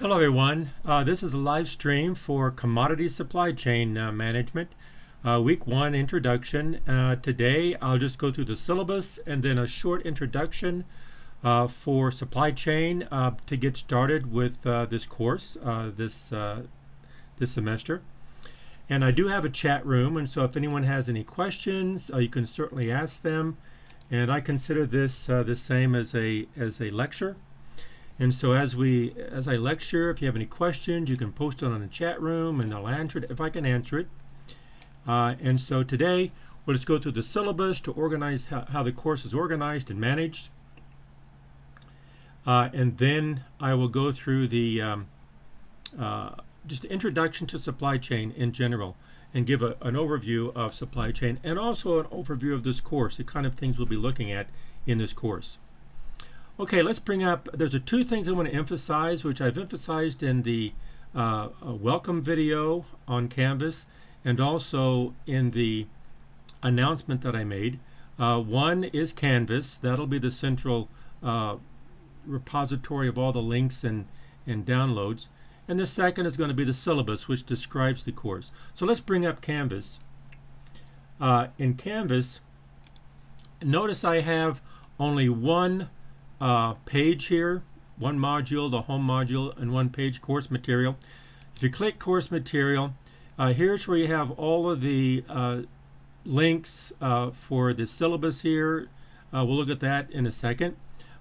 Hello everyone, this is a live stream for commodity supply chain management, week 1 introduction. Today I'll just go through the syllabus and then a short introduction for supply chain to get started with this course this semester. And I do have a chat room, and so if anyone has any questions you can certainly ask them, and I consider this the same as a lecture. And so as I lecture, if you have any questions, you can post it on the chat room and I'll answer it if I can answer it. And so today we'll just go through the syllabus to organize how the course is organized and managed. And then I will go through the just introduction to supply chain in general and give an overview of supply chain and also an overview of this course, the kind of things we'll be looking at in this course. Okay, let's bring up, there's two things I want to emphasize, which I've emphasized in the welcome video on Canvas and also in the announcement that I made. One is Canvas. That'll be the central repository of all the links and downloads. And the second is going to be the syllabus, which describes the course. So let's bring up Canvas. In Canvas, notice I have only one page here, one module, the home module, and one page, course material. If you click course material, here's where you have all of the links for the syllabus here. We'll look at that in a second.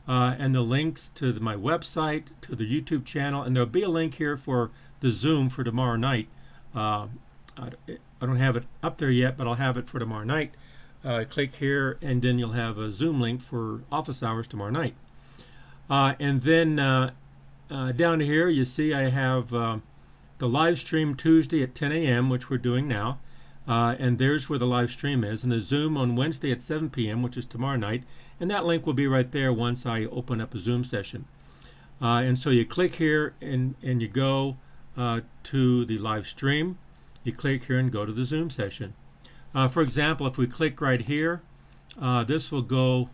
And the links to my website, to the YouTube channel, and there'll be a link here for the Zoom for tomorrow night. I don't have it up there yet, but I'll have it for tomorrow night. Click here and then you'll have a Zoom link for office hours tomorrow night. And then down here you see I have the live stream Tuesday at 10 a.m. which we're doing now, and there's where the live stream is, and the Zoom on Wednesday at 7 p.m. which is tomorrow night, and that link will be right there once I open up a Zoom session. And so you click here and you go to the live stream, you click here and go to the Zoom session. For example, if we click right here, this will go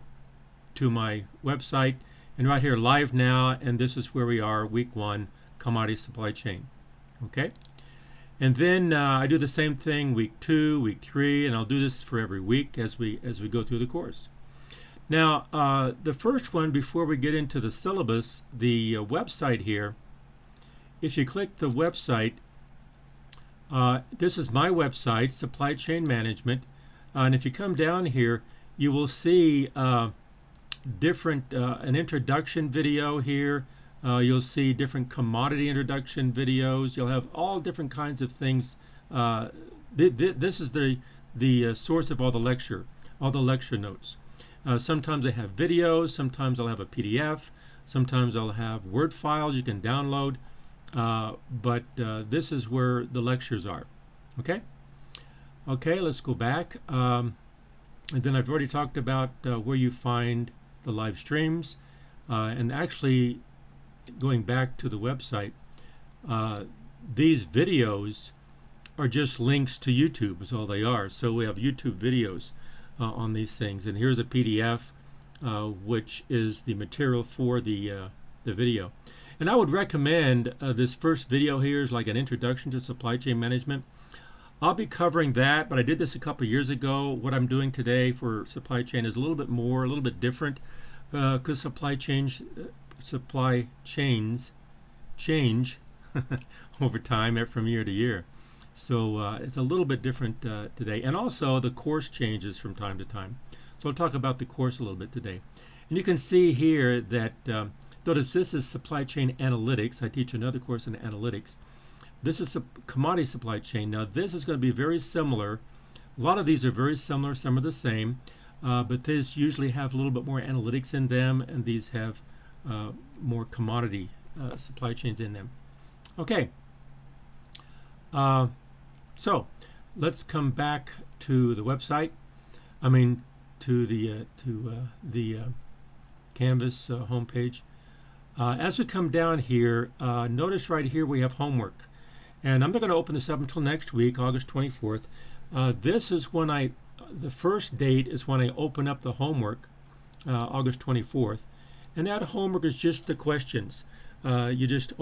to my website, and right here, live now, and this is where we are, week 1, commodity supply chain. Okay? And then I do the same thing week 2, week 3, and I'll do this for every week as we go through the course. Now, the first one, before we get into the syllabus, the website here, if you click the website, this is my website, Supply Chain Management, and if you come down here, you will see different an introduction video here. You'll see different commodity introduction videos. You'll have all different kinds of things. This is the source of all the lecture notes. Sometimes I have videos, sometimes I'll have a PDF, sometimes I'll have Word files you can download, but this is where the lectures are. Okay, let's go back. And then I've already talked about where you find the live streams, and actually going back to the website, these videos are just links to YouTube is all they are. So we have YouTube videos on these things, and here's a PDF which is the material for the video. And I would recommend this first video here is like an introduction to supply chain management. I'll be covering that, but I did this a couple years ago. What I'm doing today for supply chain is a little bit different, because supply chains change over time from year to year. So it's a little bit different today. And also the course changes from time to time. So I'll talk about the course a little bit today. And you can see here that, notice this is supply chain analytics. I teach another course in analytics. This is a commodity supply chain. Now this is going to be very similar. A lot of these are very similar, some are the same, but these usually have a little bit more analytics in them, and these have more commodity supply chains in them. Okay, so let's come back to the website. I mean to the Canvas homepage. As we come down here, notice right here we have homework. And I'm not going to open this up until next week, August 24th. This is when the first date is when I open up the homework, August 24th. And that homework is just the questions. you just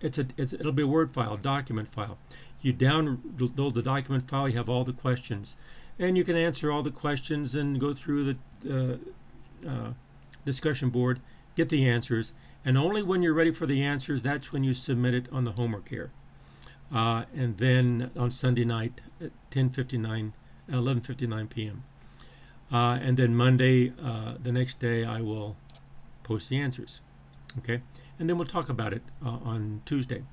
it'll be a Word file, document file. You download the document file. You have all the questions, and you can answer all the questions and go through the discussion board, get the answers, and only when you're ready for the answers, that's when you submit it on the homework here. And then on Sunday night at 11:59 p.m. And then Monday, the next day, I will post the answers. Okay, and then we'll talk about it on Tuesday.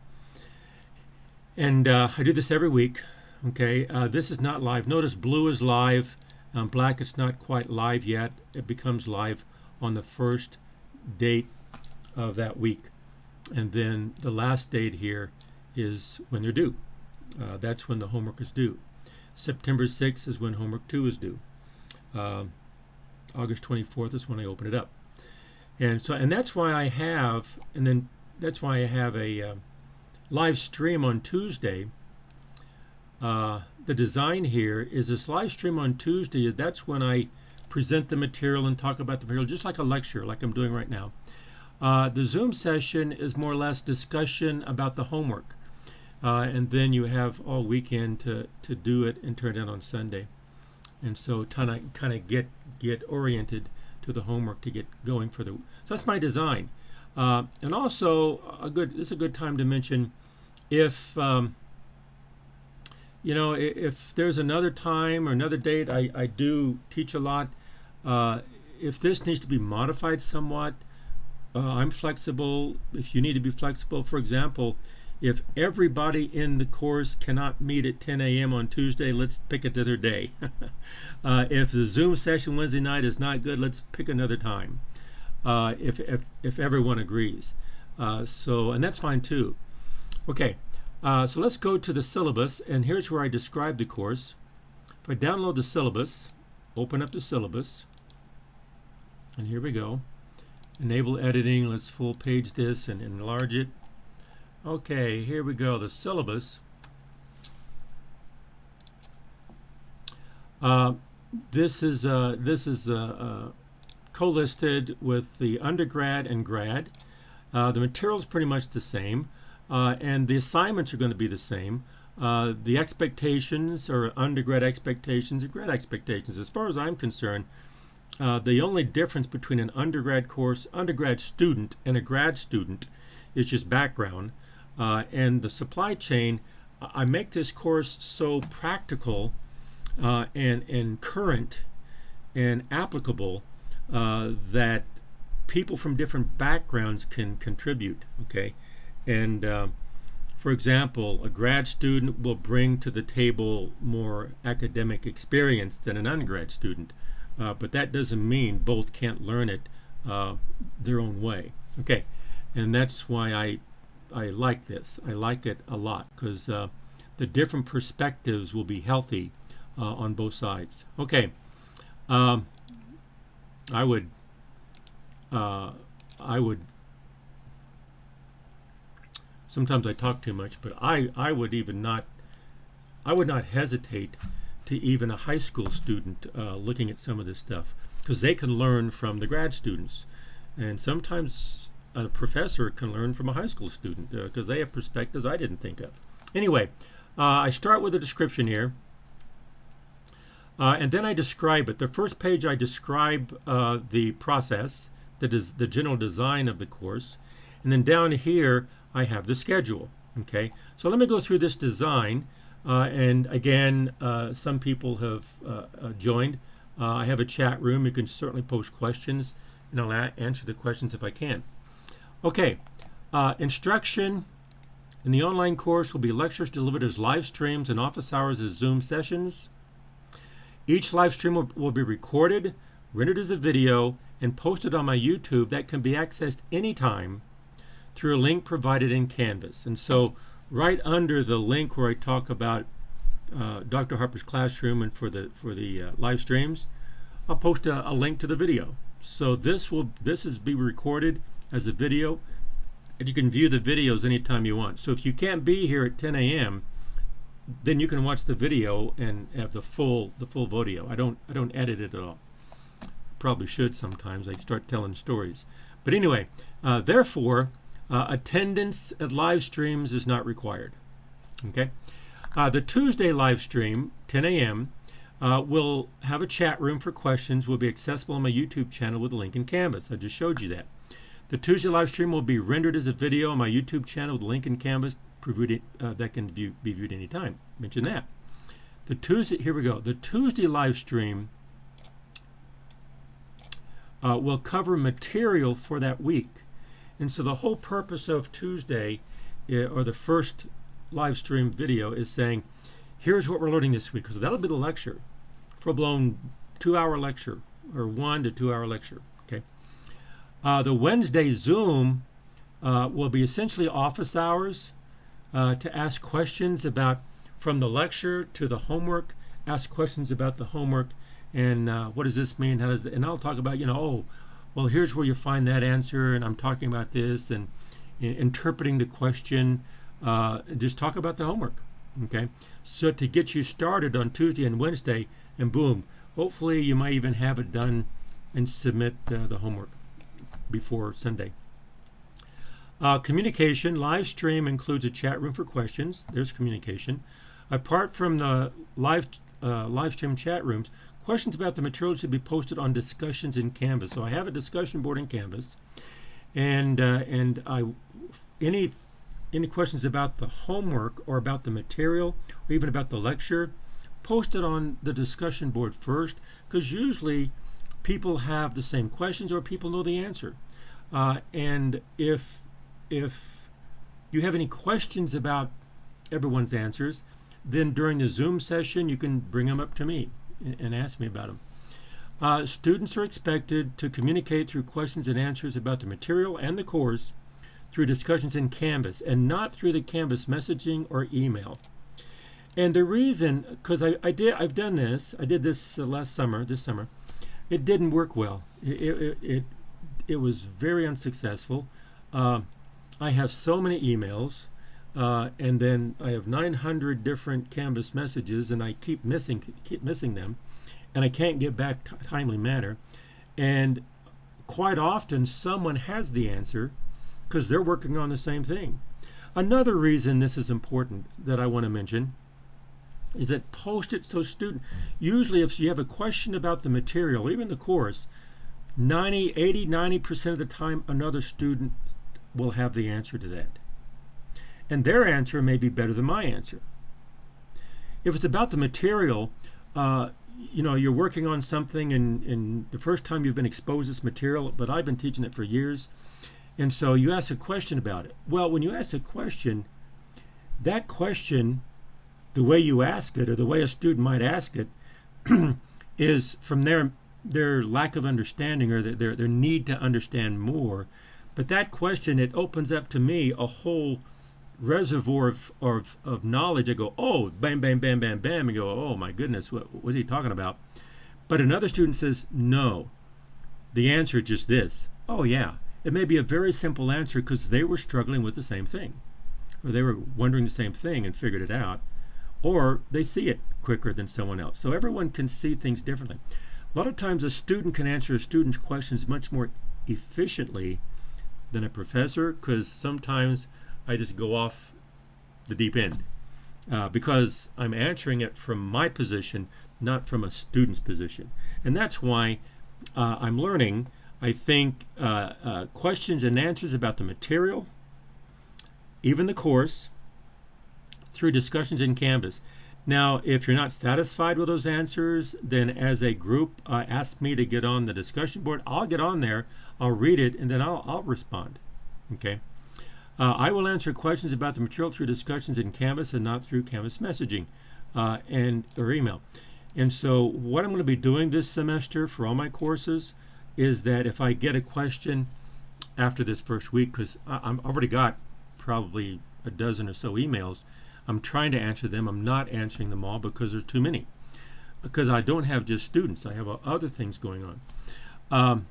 And I do this every week. Okay, this is not live. Notice blue is live, black is not quite live yet. It becomes live on the first date of that week, and then the last date here is when they're due. That's when the homework is due. September 6th is when homework 2 is due. August 24th is when I open it up. And that's why I have a live stream on Tuesday. The design here is this live stream on Tuesday. That's when I present the material and talk about the material, just like a lecture, like I'm doing right now. The Zoom session is more or less discussion about the homework. And then you have all weekend to do it and turn it in on Sunday. And so kind of get oriented to the homework to get going for the. So that's my design. And also this is a good time to mention if if there's another time or another date, I do teach a lot. If this needs to be modified somewhat, I'm flexible. If you need to be flexible, for example, if everybody in the course cannot meet at 10 a.m. on Tuesday, let's pick another day. If the Zoom session Wednesday night is not good, let's pick another time. If everyone agrees, and that's fine too. Okay, so let's go to the syllabus, and here's where I describe the course. If I download the syllabus, open up the syllabus, and here we go. Enable editing. Let's full page this and enlarge it. Okay, here we go. The syllabus. This is co-listed with the undergrad and grad. The material is pretty much the same, and the assignments are going to be the same. The expectations are undergrad expectations and grad expectations. As far as I'm concerned, the only difference between an undergrad student and a grad student is just background. And the supply chain, I make this course so practical and current and applicable that people from different backgrounds can contribute. Okay, and for example, a grad student will bring to the table more academic experience than an undergrad student, but that doesn't mean both can't learn it their own way. Okay, and that's why I like this. I like it a lot because the different perspectives will be healthy on both sides. Okay, I would sometimes I talk too much, but I would not hesitate to even a high school student looking at some of this stuff, because they can learn from the grad students, and sometimes a professor can learn from a high school student because they have perspectives I didn't think of. Anyway, I start with a description here, and then I describe it. The first page I describe the process, the general design of the course, and then down here I have the schedule. Okay, so let me go through this design, and again, some people have joined. I have a chat room. You can certainly post questions, and I'll answer the questions if I can. Okay, instruction in the online course will be lectures delivered as live streams and office hours as Zoom sessions. Each live stream will be recorded, rendered as a video, and posted on my YouTube that can be accessed anytime through a link provided in Canvas. And so right under the link where I talk about Dr. Harper's Classroom and for the live streams, I'll post a link to the video. So this is be recorded as a video, and you can view the videos anytime you want. So if you can't be here at 10 a.m., then you can watch the video and have the full video. I don't edit it at all. Probably should sometimes. I start telling stories. But anyway, therefore, Attendance at live streams is not required. Okay. The Tuesday live stream, 10 a.m., will have a chat room for questions. Will be accessible on my YouTube channel with a link in Canvas. I just showed you that. The Tuesday live stream will be rendered as a video on my YouTube channel with a link in Canvas that can be viewed anytime. Mention that. Here we go. The Tuesday live stream will cover material for that week. And so the whole purpose of Tuesday, or the first live stream video, is saying, here's what we're learning this week. So that'll be the lecture, full-blown 2-hour lecture, or 1 to 2 hour lecture. Okay. The Wednesday Zoom will be essentially office hours to ask questions about, from the lecture to the homework, ask questions about the homework, and what does this mean? And I'll talk about, oh, well, here's where you find that answer, and I'm talking about this, and interpreting the question. Just talk about the homework, okay? So to get you started on Tuesday and Wednesday, and boom, hopefully you might even have it done and submit the homework before Sunday. Communication, live stream includes a chat room for questions. There's communication. Apart from the live stream chat rooms, questions about the material should be posted on discussions in Canvas. So I have a discussion board in Canvas, and any questions about the homework or about the material or even about the lecture, post it on the discussion board first, because usually people have the same questions or people know the answer. And if you have any questions about everyone's answers, then during the Zoom session you can bring them up to me and ask me about them. Students are expected to communicate through questions and answers about the material and the course through discussions in Canvas, and not through the Canvas messaging or email. And the reason, because I've done this, I did this this summer, it didn't work well. It was very unsuccessful. I have so many emails, and then I have 900 different Canvas messages, and I keep missing them, and I can't get back timely manner. And quite often someone has the answer because they're working on the same thing. Another reason this is important that I want to mention is that post it so usually if you have a question about the material, even the course, 90% of the time another student will have the answer to that. And their answer may be better than my answer. If it's about the material, you're working on something and the first time you've been exposed to this material, but I've been teaching it for years, and so you ask a question about it. Well, when you ask a question, that question, the way you ask it or the way a student might ask it is from their lack of understanding or their need to understand more. But that question, it opens up to me a whole reservoir of knowledge. I go, oh, bam, bam, bam, bam, bam, and go, oh my goodness, what was he talking about? But another student says, no, the answer is just this. Oh yeah, it may be a very simple answer because they were struggling with the same thing, or they were wondering the same thing and figured it out, or they see it quicker than someone else. So everyone can see things differently. A lot of times a student can answer a student's questions much more efficiently than a professor, because sometimes I just go off the deep end because I'm answering it from my position, not from a student's position. And that's why I'm learning, I think, questions and answers about the material, even the course, through discussions in Canvas. Now, if you're not satisfied with those answers, then as a group, ask me to get on the discussion board. I'll get on there, I'll read it, and then I'll respond. Okay. I will answer questions about the material through discussions in Canvas and not through Canvas messaging or email. And so what I'm going to be doing this semester for all my courses is that if I get a question after this first week, because I've already got probably a dozen or so emails, I'm trying to answer them. I'm not answering them all because there's too many. Because I don't have just students. I have other things going on.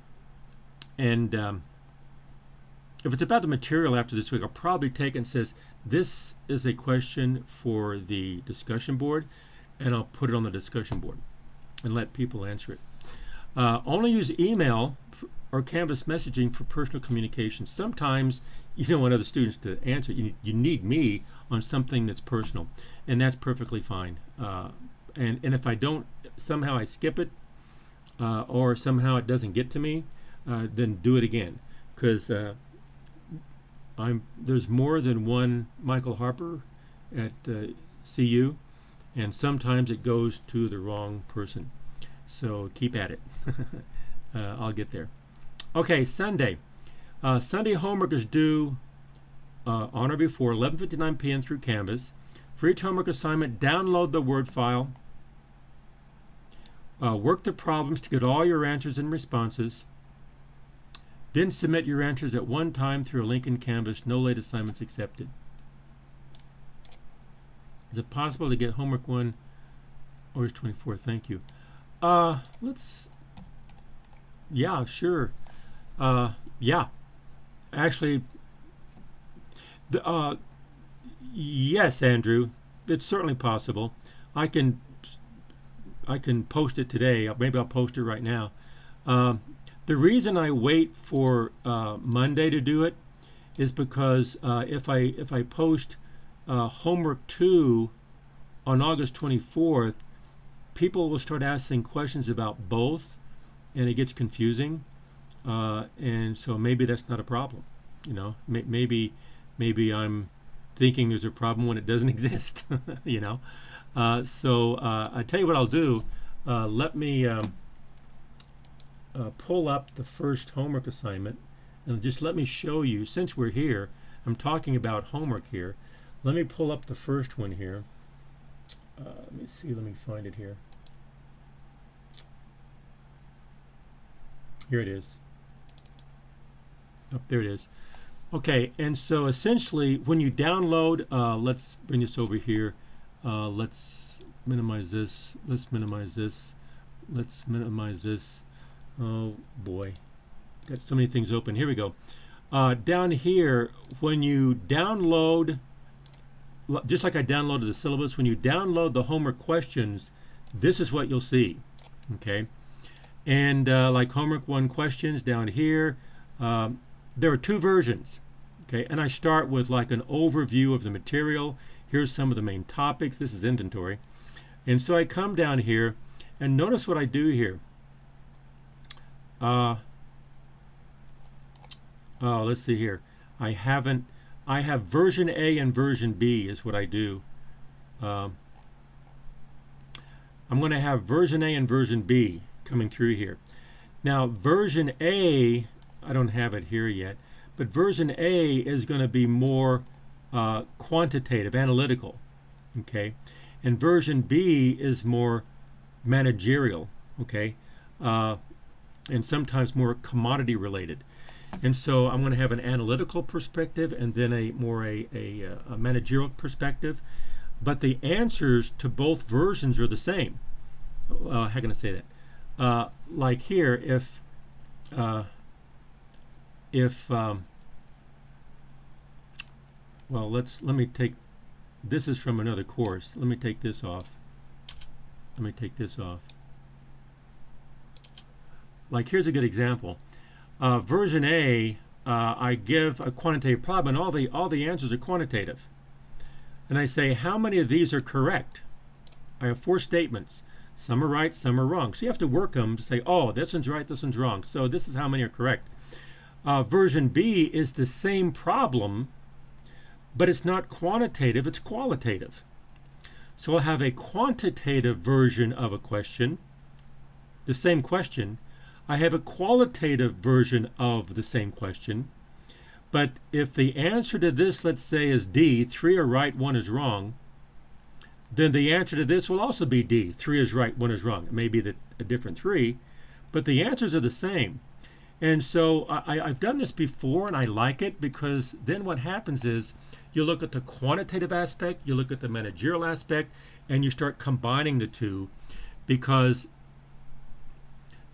If it's about the material after this week, I'll probably take it and says, this is a question for the discussion board, and I'll put it on the discussion board and let people answer it. Only use email or Canvas messaging for personal communication. Sometimes you don't want other students to answer. You need me on something that's personal, and that's perfectly fine. And if I don't, somehow I skip it, or somehow it doesn't get to me, then do it again, because there's more than one Michael Harper at CU, and sometimes it goes to the wrong person. So keep at it. I'll get there. Okay, Sunday. Sunday homework is due on or before 11:59 p.m. through Canvas. For each homework assignment, download the Word file. Work the problems to get all your answers and responses. Then submit your answers at one time through a link in Canvas. No late assignments accepted. Is it possible to get homework 1 August 24? Thank you. Yeah, sure. Yeah. Actually, yes, Andrew, it's certainly possible. I can post it today. Maybe I'll post it right now. The reason I wait for Monday to do it is because if I post homework 2 on August 24th, people will start asking questions about both, and it gets confusing. And so maybe that's not a problem. You know, maybe I'm thinking there's a problem when it doesn't exist. You know. So I tell you what I'll do. Let me pull up the first homework assignment, and just let me show you, since we're here, I'm talking about homework here. Let me pull up the first one here. Let me see, let me find it here. Here it is. Oh, there it is. Okay, and so essentially when you download, let's bring this over here. Let's minimize this. Let's minimize this. Let's minimize this. Oh boy, got so many things open. Here we go. Down here, when you download, just like I downloaded the syllabus, when you download the homework questions, this is what you'll see. Okay, and like homework 1 questions down here, there are 2 versions. Okay, and I start with like an overview of the material. Here's some of the main topics. This is inventory. And so I come down here and notice what I do here. Let's see here. I have version A and version B is what I do. I'm going to have version A and version B coming through here. Now version A, I don't have it here yet, but version A is going to be more quantitative, analytical, okay? And version B is more managerial, okay? And sometimes more commodity related. And so I'm going to have an analytical perspective and then a managerial perspective. But the answers to both versions are the same. How can I say that? Like here, well, let me take, this is from another course. Let me take this off. Let me take this off. Like here's a good example. Version A, I give a quantitative problem, and all the answers are quantitative. And I say, how many of these are correct? I have 4 statements. Some are right, some are wrong. So you have to work them to say, oh, this one's right, this one's wrong. So this is how many are correct. Version B is the same problem, but it's not quantitative, it's qualitative. So I'll have a quantitative version of a question, the same question. I have a qualitative version of the same question, but if the answer to this, let's say, is D, 3 are right, 1 is wrong, then the answer to this will also be D, 3 is right, 1 is wrong. It may be a different 3, but the answers are the same. And so I've done this before, and I like it, because then what happens is you look at the quantitative aspect, you look at the managerial aspect, and you start combining the two, because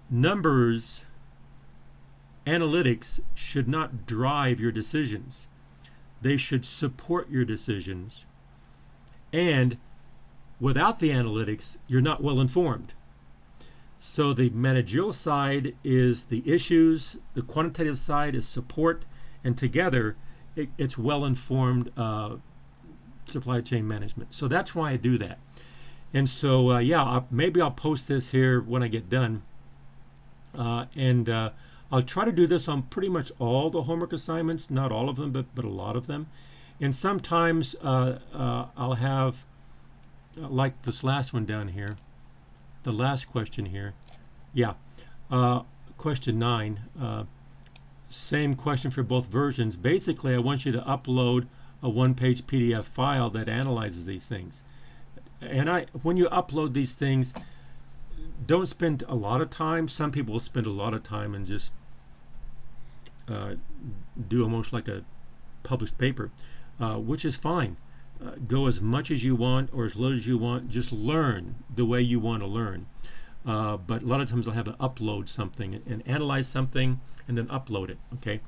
numbers, analytics should not drive your decisions. They should support your decisions. And without the analytics, you're not well informed. So the managerial side is the issues, the quantitative side is support, and together it's well-informed supply chain management. So that's why I do that. And so, maybe I'll post this here when I get done. And I'll try to do this on pretty much all the homework assignments, not all of them, but a lot of them. And sometimes I'll have, like this last one down here, the last question here. Question 9. Same question for both versions. Basically, I want you to upload a one-page PDF file that analyzes these things. And when you upload these things, don't spend a lot of time. Some people will spend a lot of time and just do almost like a published paper, which is fine. Go as much as you want or as little as you want. Just learn the way you want to learn. But a lot of times I'll have to upload something and analyze something and then upload it. Okay,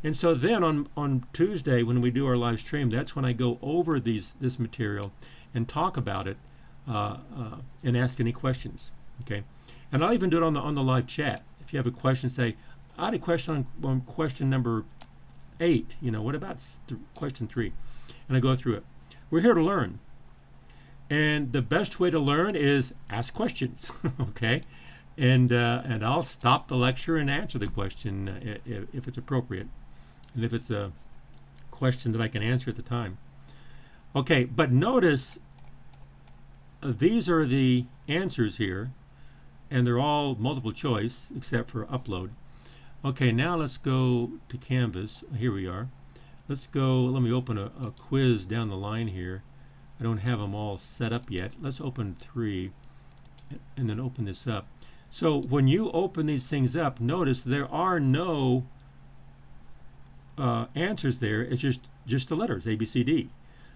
and so then on Tuesday when we do our live stream, that's when I go over this material and talk about it and ask any questions. Okay, and I'll even do it on the live chat. If you have a question, say, I had a question on question number 8. What about question 3? And I go through it. We're here to learn. And the best way to learn is ask questions, okay? And I'll stop the lecture and answer the question if it's appropriate, and if it's a question that I can answer at the time. Okay, but notice these are the answers here, and they're all multiple choice except for upload. Okay, now let's go to Canvas. Here we are. Let's go, let me open a quiz down the line here. I don't have them all set up yet. Let's open 3 and then open this up. So when you open these things up, notice there are no answers there. It's just the letters, A, B, C, D.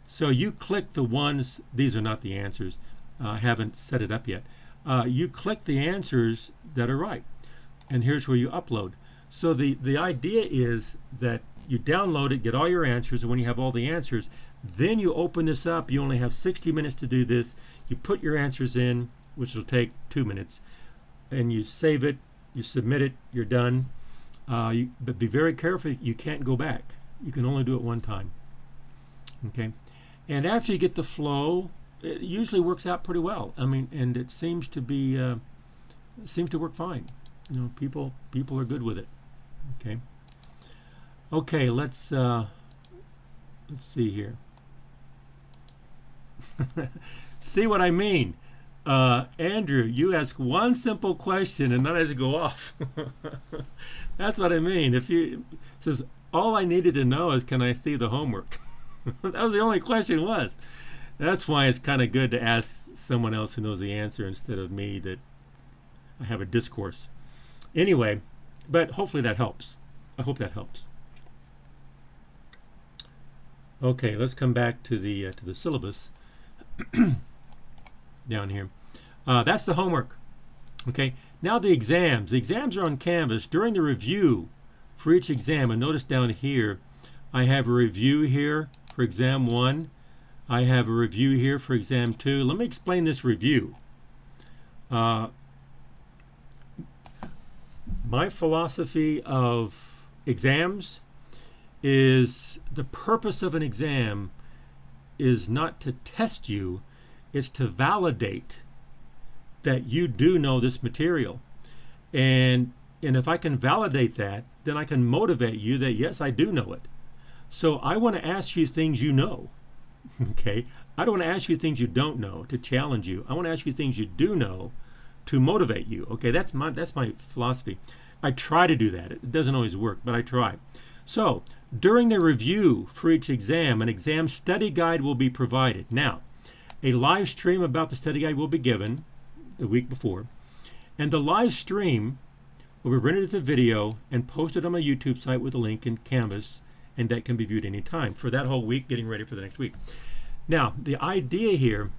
So you click the ones, these are not the answers. I haven't set it up yet. You click the answers that are right. And here's where you upload. So the idea is that you download it, get all your answers, and when you have all the answers, then you open this up. You only have 60 minutes to do this. You put your answers in, which will take 2 minutes, and you save it, you submit it, you're done. But be very careful, you can't go back. You can only do it one time. Okay? And after you get the flow, it usually works out pretty well. I mean, and it seems to be, seems to work fine. People are good with it. Okay? Okay, let's see here. See what I mean? Andrew, you ask one simple question and then I just go off. That's what I mean. If you says all I needed to know is can I see the homework? That was the only question was. That's why it's kind of good to ask someone else who knows the answer instead of me that I have a discourse. Anyway, but hopefully that helps. I hope that helps. Okay, let's come back to the syllabus down here. That's the homework. Okay, now the exams. The exams are on Canvas. During the review for each exam, and notice down here, I have a review here for exam 1. I have a review here for exam 2. Let me explain this review. My philosophy of exams is the purpose of an exam is not to test you, it's to validate that you do know this material. And if I can validate that, then I can motivate you that yes, I do know it. So I want to ask you things you know. Okay? I don't want to ask you things you don't know to challenge you. I want to ask you things you do know to motivate you. Okay, that's my philosophy. I try to do that. It doesn't always work, but I try. So, during the review for each exam, an exam study guide will be provided. Now, a live stream about the study guide will be given the week before, and the live stream will be rendered as a video and posted on my YouTube site with a link in Canvas, and that can be viewed anytime for that whole week, getting ready for the next week. Now, the idea here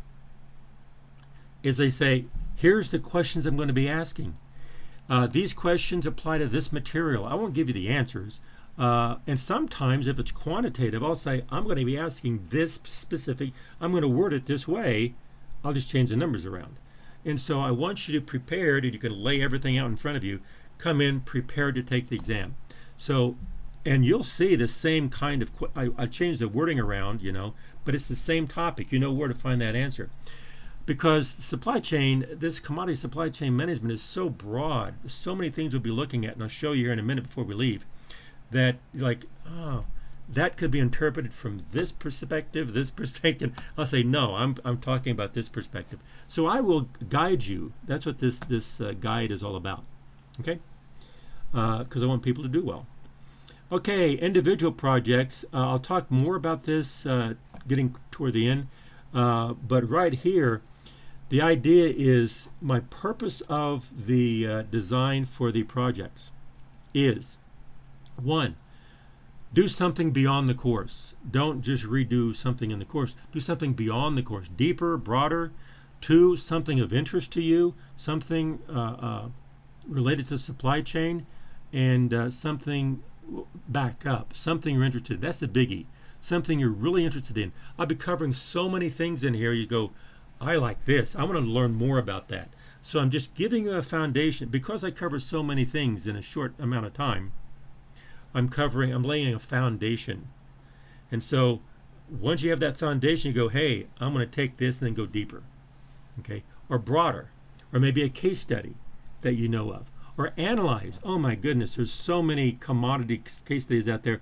is they say, here's the questions I'm going to be asking. These questions apply to this material. I won't give you the answers. And sometimes if it's quantitative, I'll say, I'm going to be asking this specific, I'm going to word it this way. I'll just change the numbers around. And so I want you to prepare, and you can lay everything out in front of you, come in prepared to take the exam. So, and you'll see the same kind of, I changed the wording around, but it's the same topic. You know where to find that answer. Because supply chain, this commodity supply chain management is so broad. There's so many things we'll be looking at, and I'll show you here in a minute before we leave, that like, oh, that could be interpreted from this perspective, this perspective. I'll say, no, I'm talking about this perspective. So I will guide you. That's what this guide is all about, okay? Because I want people to do well. Okay, individual projects. I'll talk more about this getting toward the end. But right here, the idea is my purpose of the design for the projects is, 1, do something beyond the course. Don't just redo something in the course. Do something beyond the course, deeper, broader. 2, something of interest to you, something related to supply chain, and something back up, something you're interested in. That's the biggie. Something you're really interested in. I'll be covering so many things in here. You go, I like this. I want to learn more about that. So I'm just giving you a foundation. Because I cover so many things in a short amount of time, I'm laying a foundation. And so once you have that foundation, you go, hey, I'm going to take this and then go deeper. Okay? Or broader. Or maybe a case study that you know of. Or analyze. Oh my goodness, there's so many commodity case studies out there.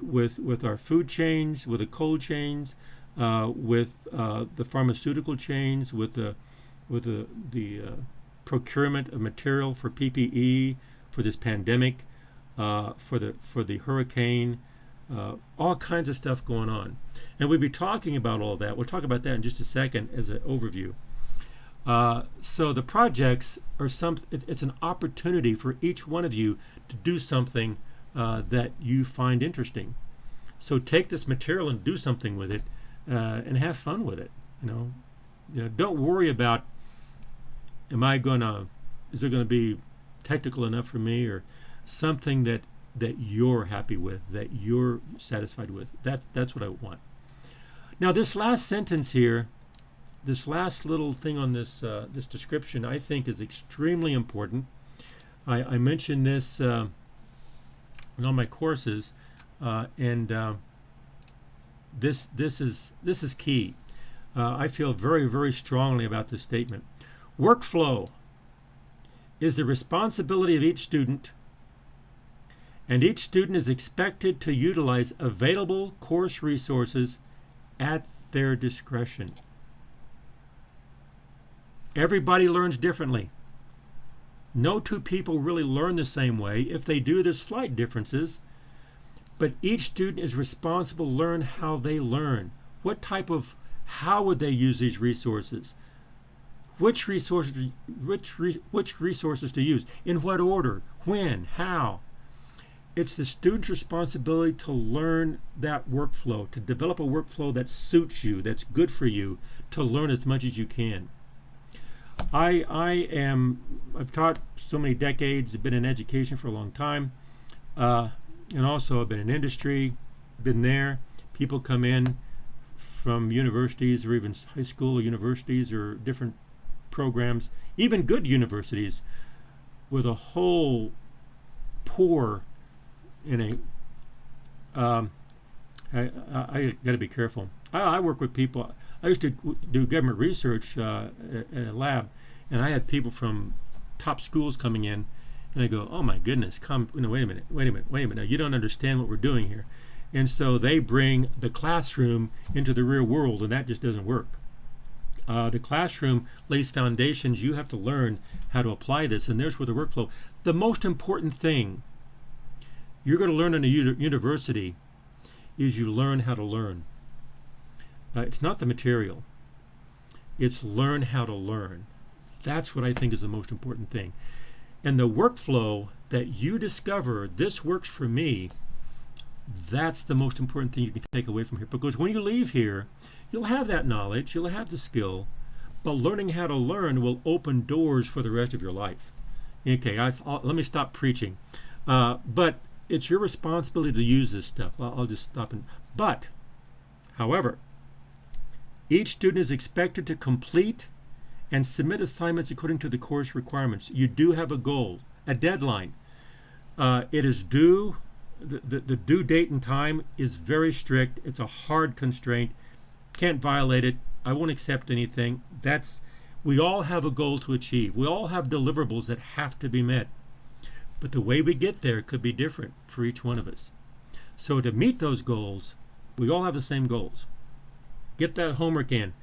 With our food chains, with the cold chains, with the pharmaceutical chains, with the procurement of material for PPE, for this pandemic, for the hurricane, all kinds of stuff going on. And we'll be talking about all that. We'll talk about that in just a second as an overview. So the projects are it's an opportunity for each one of you to do something that you find interesting. So take this material and do something with it, and have fun with it. Don't worry about, is there going to be technical enough for me, or something that you're happy with, that you're satisfied with. That's what I want. Now this last sentence here, this last little thing on this description, I think is extremely important. I mentioned this in all my courses, and this is key. I feel very, very strongly about this statement. Workflow is the responsibility of each student, and each student is expected to utilize available course resources at their discretion. Everybody learns differently. No two people really learn the same way. If they do, there's slight differences. But each student is responsible to learn how they learn. How would they use these resources? Which resources to use? In what order? When? How? It's the student's responsibility to learn that workflow, to develop a workflow that suits you, that's good for you, to learn as much as you can. I've taught so many decades, I've been in education for a long time, and also I've been in industry, been there. People come in from universities or even high school or universities or different programs, even good universities, with a whole pour in a, I got to be careful. I work with people. I used to do government research at a lab, and I had people from top schools coming in, and I go, oh my goodness, wait a minute. Now, you don't understand what we're doing here. And so they bring the classroom into the real world, and that just doesn't work. The classroom lays foundations. You have to learn how to apply this, and there's where the workflow. The most important thing you're going to learn in a university is you learn how to learn. It's not the material. It's learn how to learn. That's what I think is the most important thing. And the workflow that you discover, this works for me, that's the most important thing you can take away from here. Because when you leave here, you'll have that knowledge, you'll have the skill, but learning how to learn will open doors for the rest of your life. Okay, let me stop preaching. But it's your responsibility to use this stuff. I'll just stop. However, each student is expected to complete and submit assignments according to the course requirements. You do have a goal, a deadline. It is due. The due date and time is very strict. It's a hard constraint. Can't violate it. I won't accept anything. We all have a goal to achieve. We all have deliverables that have to be met. But the way we get there could be different for each one of us. So to meet those goals, we all have the same goals. Get that homework in.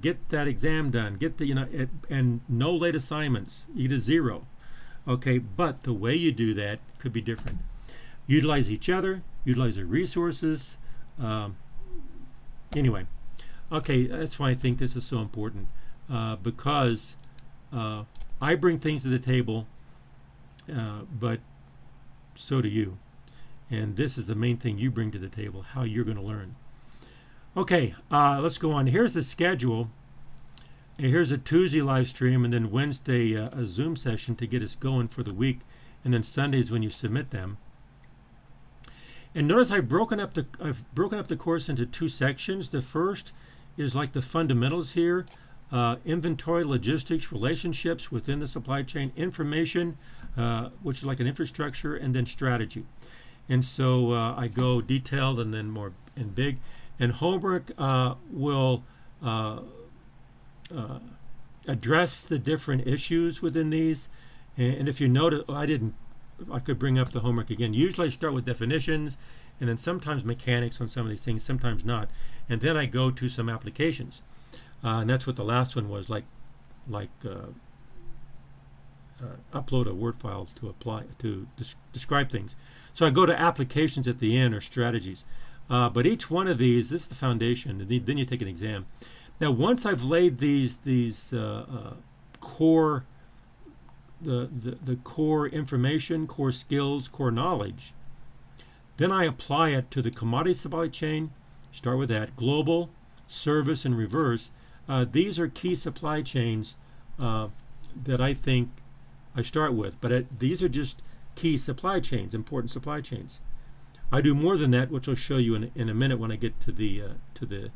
Get that exam done. Get the, and no late assignments. You get a 0. Okay, but the way you do that could be different. Utilize each other. Utilize their resources. Anyway, okay, that's why I think this is so important. Because I bring things to the table, but so do you. And this is the main thing you bring to the table, how you're going to learn. Okay, let's go on. Here's the schedule. And here's a Tuesday live stream, and then Wednesday a Zoom session to get us going for the week, and then Sundays when you submit them. And notice I've broken up the course into 2 sections. The first is like the fundamentals here. Inventory, logistics, relationships within the supply chain, information, which is like an infrastructure, and then strategy. And so I go detailed and then more and big. And homework will address the different issues within these. And if you notice, I could bring up the homework again. Usually I start with definitions and then sometimes mechanics on some of these things, sometimes not. And then I go to some applications. And that's what the last one was, upload a Word file to describe things. So I go to applications at the end, or strategies. But each one of these, this is the foundation, and then you take an exam. Now, once I've laid these core, the core information, core skills, core knowledge, then I apply it to the commodity supply chain. Start with that. Global, service, and reverse. These are key supply chains that I think I start with. But these are just key supply chains, important supply chains. I do more than that, which I'll show you in a minute when I get to the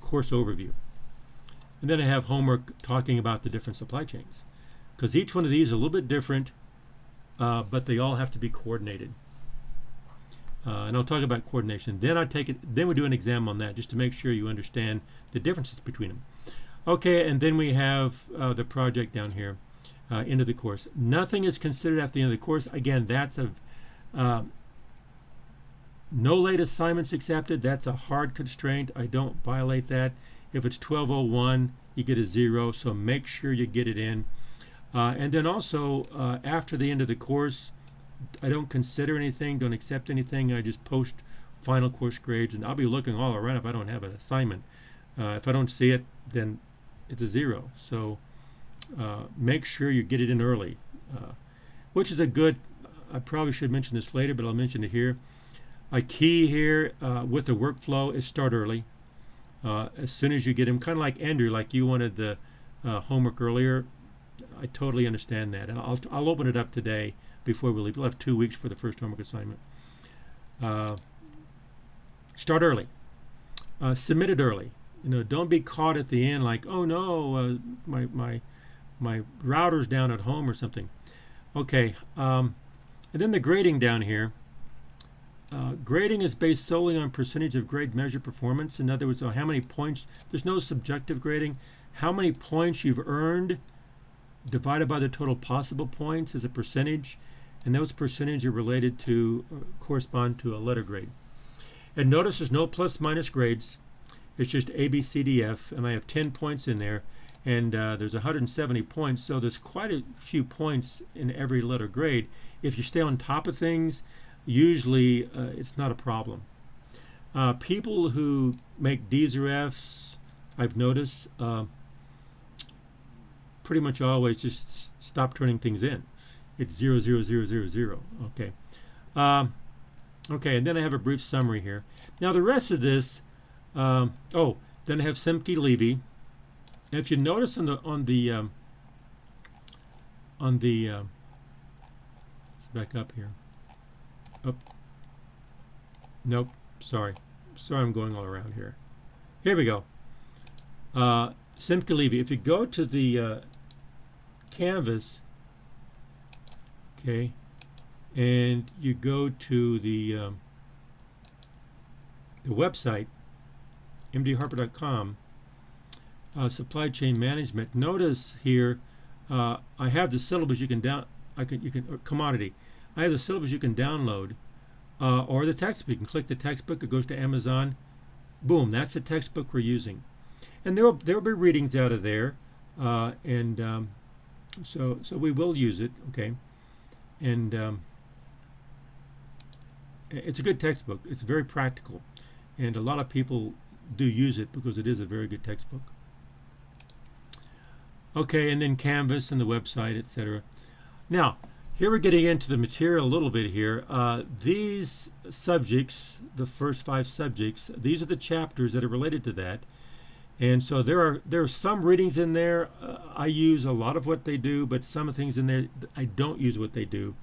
course overview. And then I have homework talking about the different supply chains, because each one of these is a little bit different, but they all have to be coordinated. And I'll talk about coordination. Then we do an exam on that, just to make sure you understand the differences between them. Okay, and then we have the project down here, end of the course. Nothing is considered after the end of the course. Again, that's no late assignments accepted. That's a hard constraint. I don't violate that. If it's 12:01, you get a 0, so make sure you get it in. And then also, after the end of the course, I don't consider anything, don't accept anything. I just post final course grades, and I'll be looking all around if I don't have an assignment. If I don't see it, then it's a 0. So make sure you get it in early, which is I probably should mention this later, but I'll mention it here. A key here with the workflow is start early. As soon as you get them, kind of like Andrew, like you wanted the homework earlier. I totally understand that, and I'll open it up today before we leave. We'll have 2 weeks for the first homework assignment. Start early. Submit it early. Don't be caught at the end like, oh no, my router's down at home or something. Okay, and then the grading down here. Grading is based solely on percentage of grade measure performance. In other words, how many points. There's no subjective grading. How many points you've earned divided by the total possible points is a percentage, and those percentages are related to correspond to a letter grade. And notice there's no plus minus grades. It's just A, B, C, D, F, and I have 10 points in there, and there's 170 points, so there's quite a few points in every letter grade. If you stay on top of things, usually it's not a problem. People who make D's or F's, I've noticed, pretty much always just stop turning things in. It's 0, 0, 0, 0, 0. Okay. Okay, and then I have a brief summary here. Now the rest of this, then I have Simke Levy. And if you notice on the let's back up here. Oh, nope. Sorry, I'm going all around here. Here we go. simply leave it. If you go to the Canvas, okay, and you go to the website, mdharper.com, supply chain management. Notice here, I have the syllabus you can commodity. I have the syllabus you can download, or the textbook. You can click the textbook. It goes to Amazon. Boom, that's the textbook we're using, and there'll be readings out of there, so we will use it, okay, and it's a good textbook. It's very practical, and a lot of people do use it because it is a very good textbook. Okay, and then Canvas and the website, etc. Now, here we're getting into the material a little bit here. These subjects, the first 5 subjects, these are the chapters that are related to that. And so there are some readings in there. I use a lot of what they do, but some things in there I don't use what they do.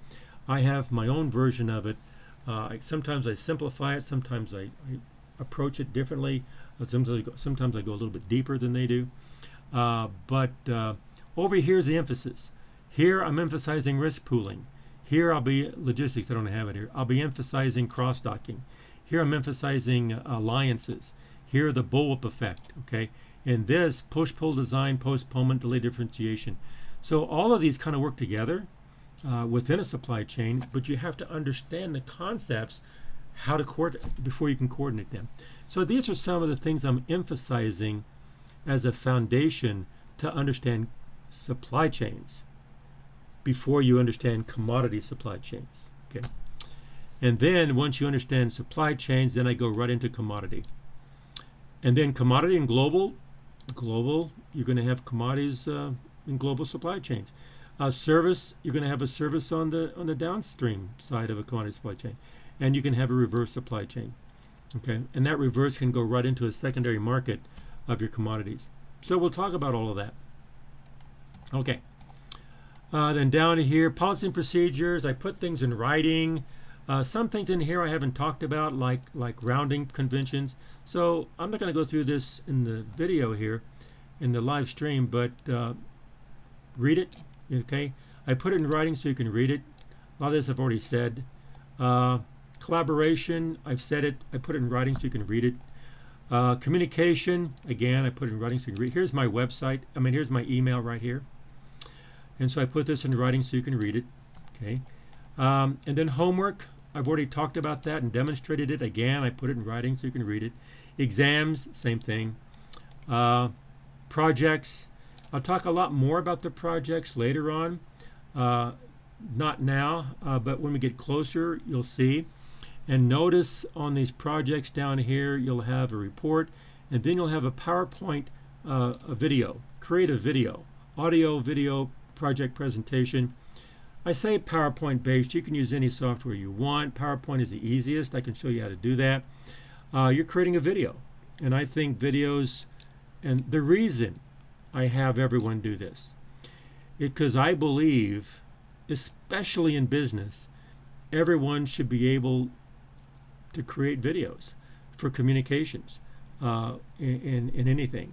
I have my own version of it. Sometimes I simplify it. Sometimes I approach it differently. Sometimes I go a little bit deeper than they do. But over here is the emphasis. Here I'm emphasizing risk pooling. Here I'll be logistics. I don't have it here. I'll be emphasizing cross-docking. Here I'm emphasizing alliances. Here the bullwhip effect. Okay, and this push-pull design, postponement, delay differentiation. So all of these kind of work together within a supply chain, but you have to understand the concepts, how to coordinate before you can coordinate them. So these are some of the things I'm emphasizing as a foundation to understand supply chains before you understand commodity supply chains. Okay, and then once you understand supply chains, then I go right into commodity. And then commodity and global, you're going to have commodities in global supply chains. Service, you're going to have a service on the downstream side of a commodity supply chain, and you can have a reverse supply chain. Okay, and that reverse can go right into a secondary market of your commodities. So we'll talk about all of that. Okay. Then down here, policy and procedures. I put things in writing. Some things in here I haven't talked about, like rounding conventions. So I'm not going to go through this in the video here, in the live stream, but read it. Okay, I put it in writing so you can read it. A lot of this I've already said. Collaboration, I've said it. I put it in writing so you can read it. Communication, again, I put it in writing so you can read. Here's my website. Here's my email right here. And so I put this in writing so you can read it. Okay. And then homework, I've already talked about that and demonstrated it. Again, I put it in writing so you can read it. Exams, same thing. Projects, I'll talk a lot more about the projects later on. Not now, but when we get closer, you'll see. And notice on these projects down here, you'll have a report, and then you'll have a PowerPoint, a video. Create a video, audio, video, project presentation. I say PowerPoint based. You can use any software you want. PowerPoint is the easiest. I can show you how to do that. You're creating a video, and I think videos, and the reason I have everyone do this is because I believe, especially in business, everyone should be able to create videos for communications in anything.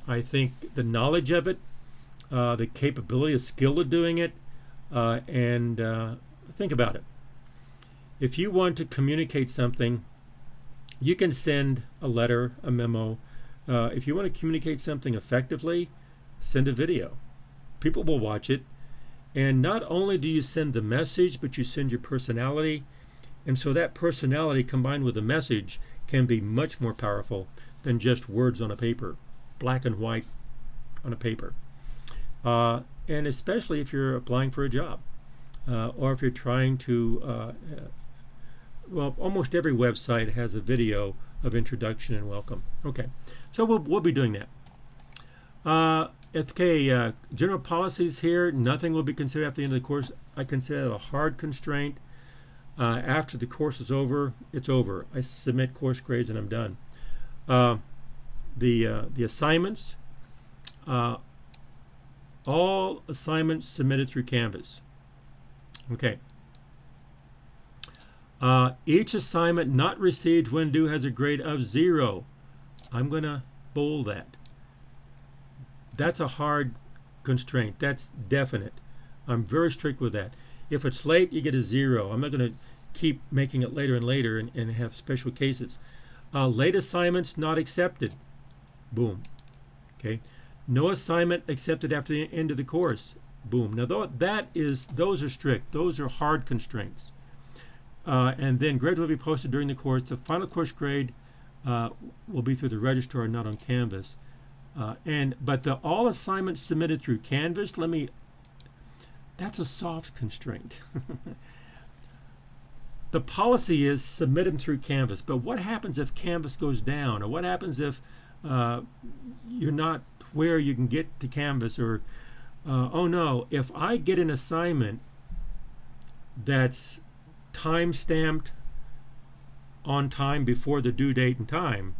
I think the knowledge of it, the capability, the skill of doing it, and think about it. If you want to communicate something, you can send a letter, a memo. If you want to communicate something effectively, send a video. People will watch it. And not only do you send the message, but you send your personality. And so that personality combined with the message can be much more powerful than just words on a paper, black and white on a paper. And especially if you're applying for a job, or if you're trying to, well, almost every website has a video of introduction and welcome. Okay, so we'll be doing that. Okay, general policies here, nothing will be considered after the end of the course. I consider that a hard constraint. After the course is over, it's over. I submit course grades and I'm done. The assignments, all assignments submitted through Canvas. Okay. Each assignment not received when due has a grade of 0. I'm going to bold that. That's a hard constraint. That's definite. I'm very strict with that. If it's late, you get a 0. I'm not going to keep making it later and later and have special cases. Late assignments not accepted. Boom. Okay. No assignment accepted after the end of the course. Boom. Now those are strict. Those are hard constraints. And then grades will be posted during the course. The final course grade will be through the registrar, not on Canvas. But all assignments submitted through Canvas, that's a soft constraint. The policy is submit them through Canvas, but what happens if Canvas goes down, or what happens if you're not where you can get to Canvas, or oh no, if I get an assignment that's time-stamped on time before the due date and time,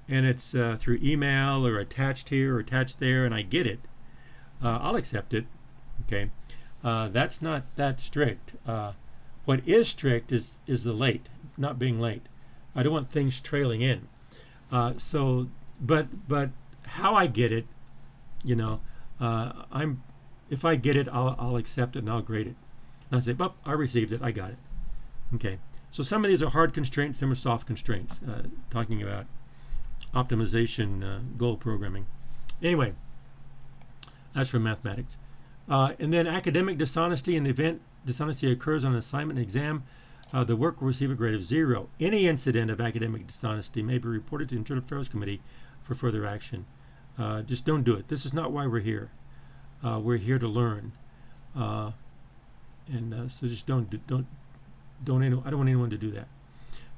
and it's through email or attached here or attached there, and I get it, I'll accept it. Okay, that's not that strict. What is strict is the late, not being late. I don't want things trailing in. But how I get it, if I get it, I'll accept it and I'll grade it. And I'll say, "Well, I received it. I got it." Okay. So some of these are hard constraints, some are soft constraints. Talking about optimization goal programming. Anyway, that's from mathematics. And then academic dishonesty. In the event dishonesty occurs on an assignment and exam, the work will receive a grade of 0. Any incident of academic dishonesty may be reported to the Internal Affairs Committee for further action. Just don't do it. This is not why we're here. We're here to learn, so just don't. I don't want anyone to do that.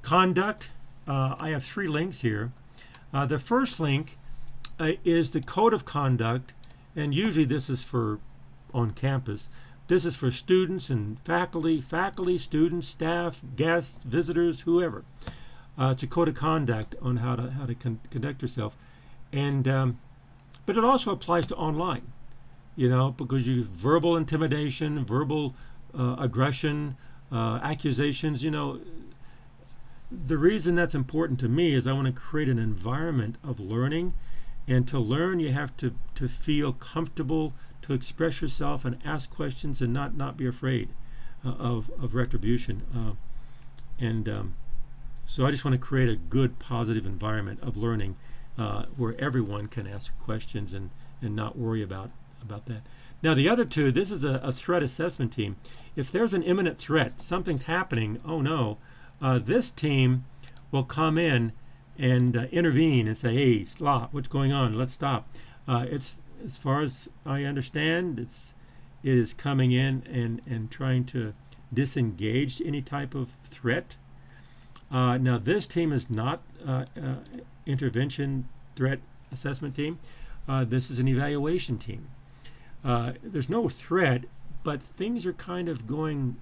Conduct. I have 3 links here. The first link is the code of conduct, and usually this is for on campus. This is for students and faculty, students, staff, guests, visitors, whoever. It's a code of conduct on how to conduct yourself, and but it also applies to online, because you verbal intimidation, verbal aggression, accusations. The reason that's important to me is I want to create an environment of learning, and to learn you have to feel comfortable to express yourself and ask questions and not be afraid of retribution. So I just want to create a good, positive environment of learning where everyone can ask questions and not worry about that. Now the other 2, this is a threat assessment team. If there's an imminent threat, something's happening, oh no, this team will come in and intervene and say, hey, stop, what's going on? Let's stop. It's, as far as I understand, it is coming in and trying to disengage any type of threat. Now this team is not intervention threat assessment team. This is an evaluation team. There's no threat, but things are kind of going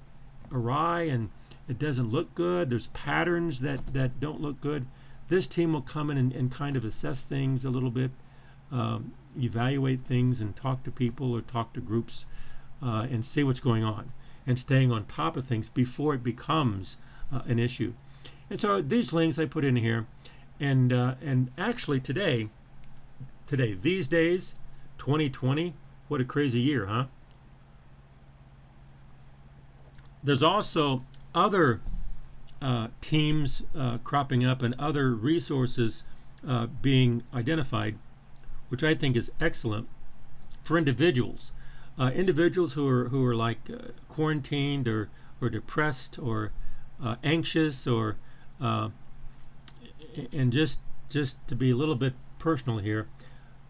awry and it doesn't look good. There's patterns that don't look good. This team will come in and kind of assess things a little bit, evaluate things and talk to people or talk to groups and see what's going on and staying on top of things before it becomes an issue. And so these links I put in here, and actually today, these days, 2020, what a crazy year, huh? There's also other teams cropping up and other resources being identified, which I think is excellent for individuals. Individuals who are like quarantined or depressed or anxious or and just to be a little bit personal here,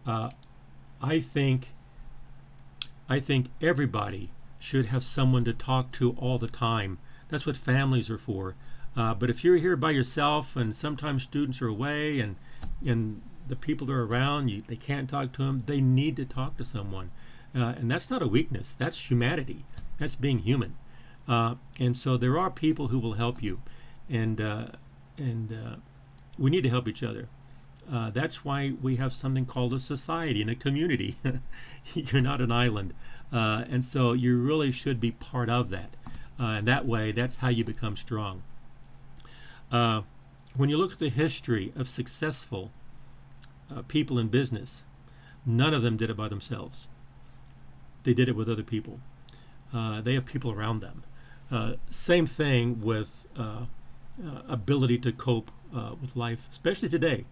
I think everybody should have someone to talk to all the time. That's what families are for. But if you're here by yourself, and sometimes students are away, and the people that are around you, they can't talk to them, they need to talk to someone. And that's not a weakness. That's humanity. That's being human. And so there are people who will help you, and we need to help each other. That's why we have something called a society and a community. You're not an island, and so you really should be part of that. And that way, that's how you become strong. When you look at the history of successful people in business, None of them did it by themselves. They did it with other people. They have people around them. Same thing with ability to cope with life, especially today.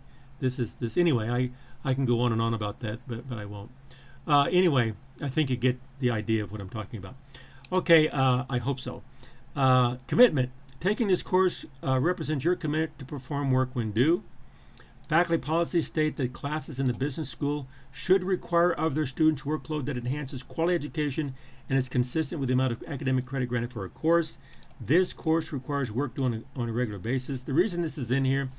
Anyway. I can go on and on about that, but I won't. Anyway, I think you get the idea of what I'm talking about. Okay, I hope so. Commitment. Taking this course represents your commitment to perform work when due. Faculty policies state that classes in the business school should require of their students workload that enhances quality education and is consistent with the amount of academic credit granted for a course. This course requires work done on a regular basis. The reason this is in here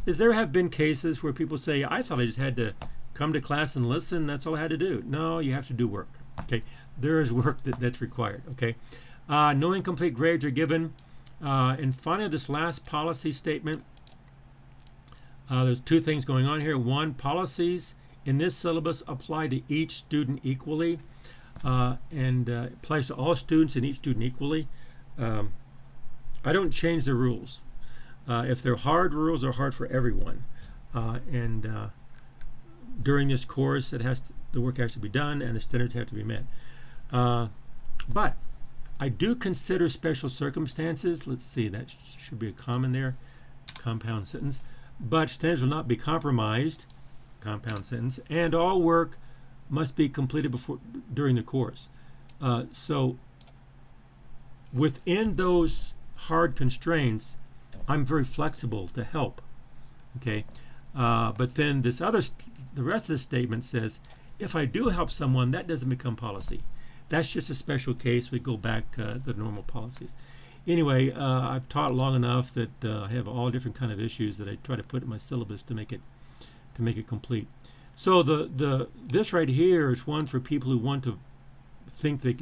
is there have been cases where people say, I thought I just had to come to class and listen. That's all I had to do. No, you have to do work. Okay, there is work that's required. Okay, no incomplete grades are given. And finally, this last policy statement. There's two things going on here. One, policies in this syllabus apply to each student equally, and applies to all students and each student equally. I don't change the rules. If they're hard, rules are hard for everyone. And during this course, the work has to be done and the standards have to be met. But I do consider special circumstances. Let's see, that should be a comma there, compound sentence. But standards will not be compromised, compound sentence, and all work must be completed during the course. So within those hard constraints, I'm very flexible to help. Okay, but then the rest of the statement says, if I do help someone, that doesn't become policy. That's just a special case. We go back to the normal policies. Anyway, I've taught long enough that I have all different kind of issues that I try to put in my syllabus to make it complete. So this right here is one for people who want to think they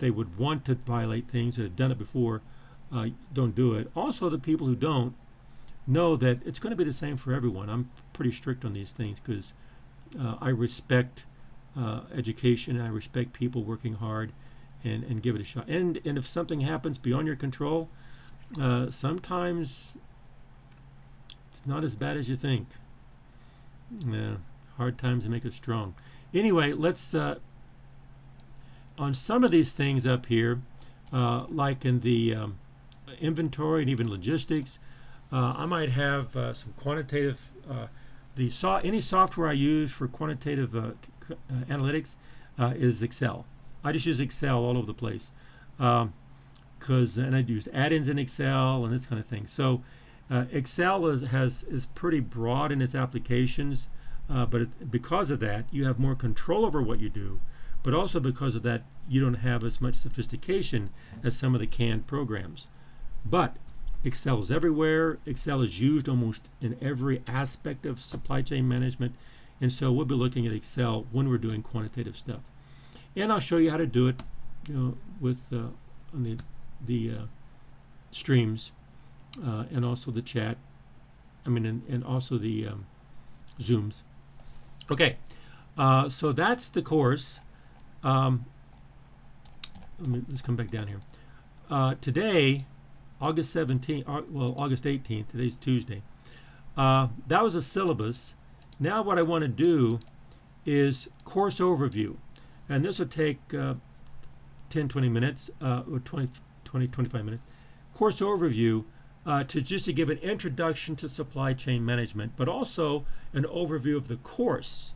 would want to violate things, that have done it before, don't do it. Also, the people who don't know that it's going to be the same for everyone. I'm pretty strict on these things because I respect education, and I respect people working hard and give it a shot. And if something happens beyond your control, sometimes it's not as bad as you think. Hard times make us strong. Anyway, let's on some of these things up here, like in the inventory and even logistics, I might have some quantitative. Any software I use for quantitative analytics is Excel. I just use Excel all over the place, and I use add-ins in Excel and this kind of thing. So Excel is pretty broad in its applications, but because of that, you have more control over what you do. But also because of that, you don't have as much sophistication as some of the canned programs. But Excel is everywhere. Excel is used almost in every aspect of supply chain management, and so we'll be looking at Excel when we're doing quantitative stuff. And I'll show you how to do it, with on the streams, and also the chat. And also the Zooms. Okay, so that's the course. Let's come back down here. Today, August 17th, August 18th. Today's Tuesday. That was a syllabus. Now what I want to do is course overview. And this will take 10-20 minutes, or 20-25 minutes. Course overview to give an introduction to supply chain management, but also an overview of the course.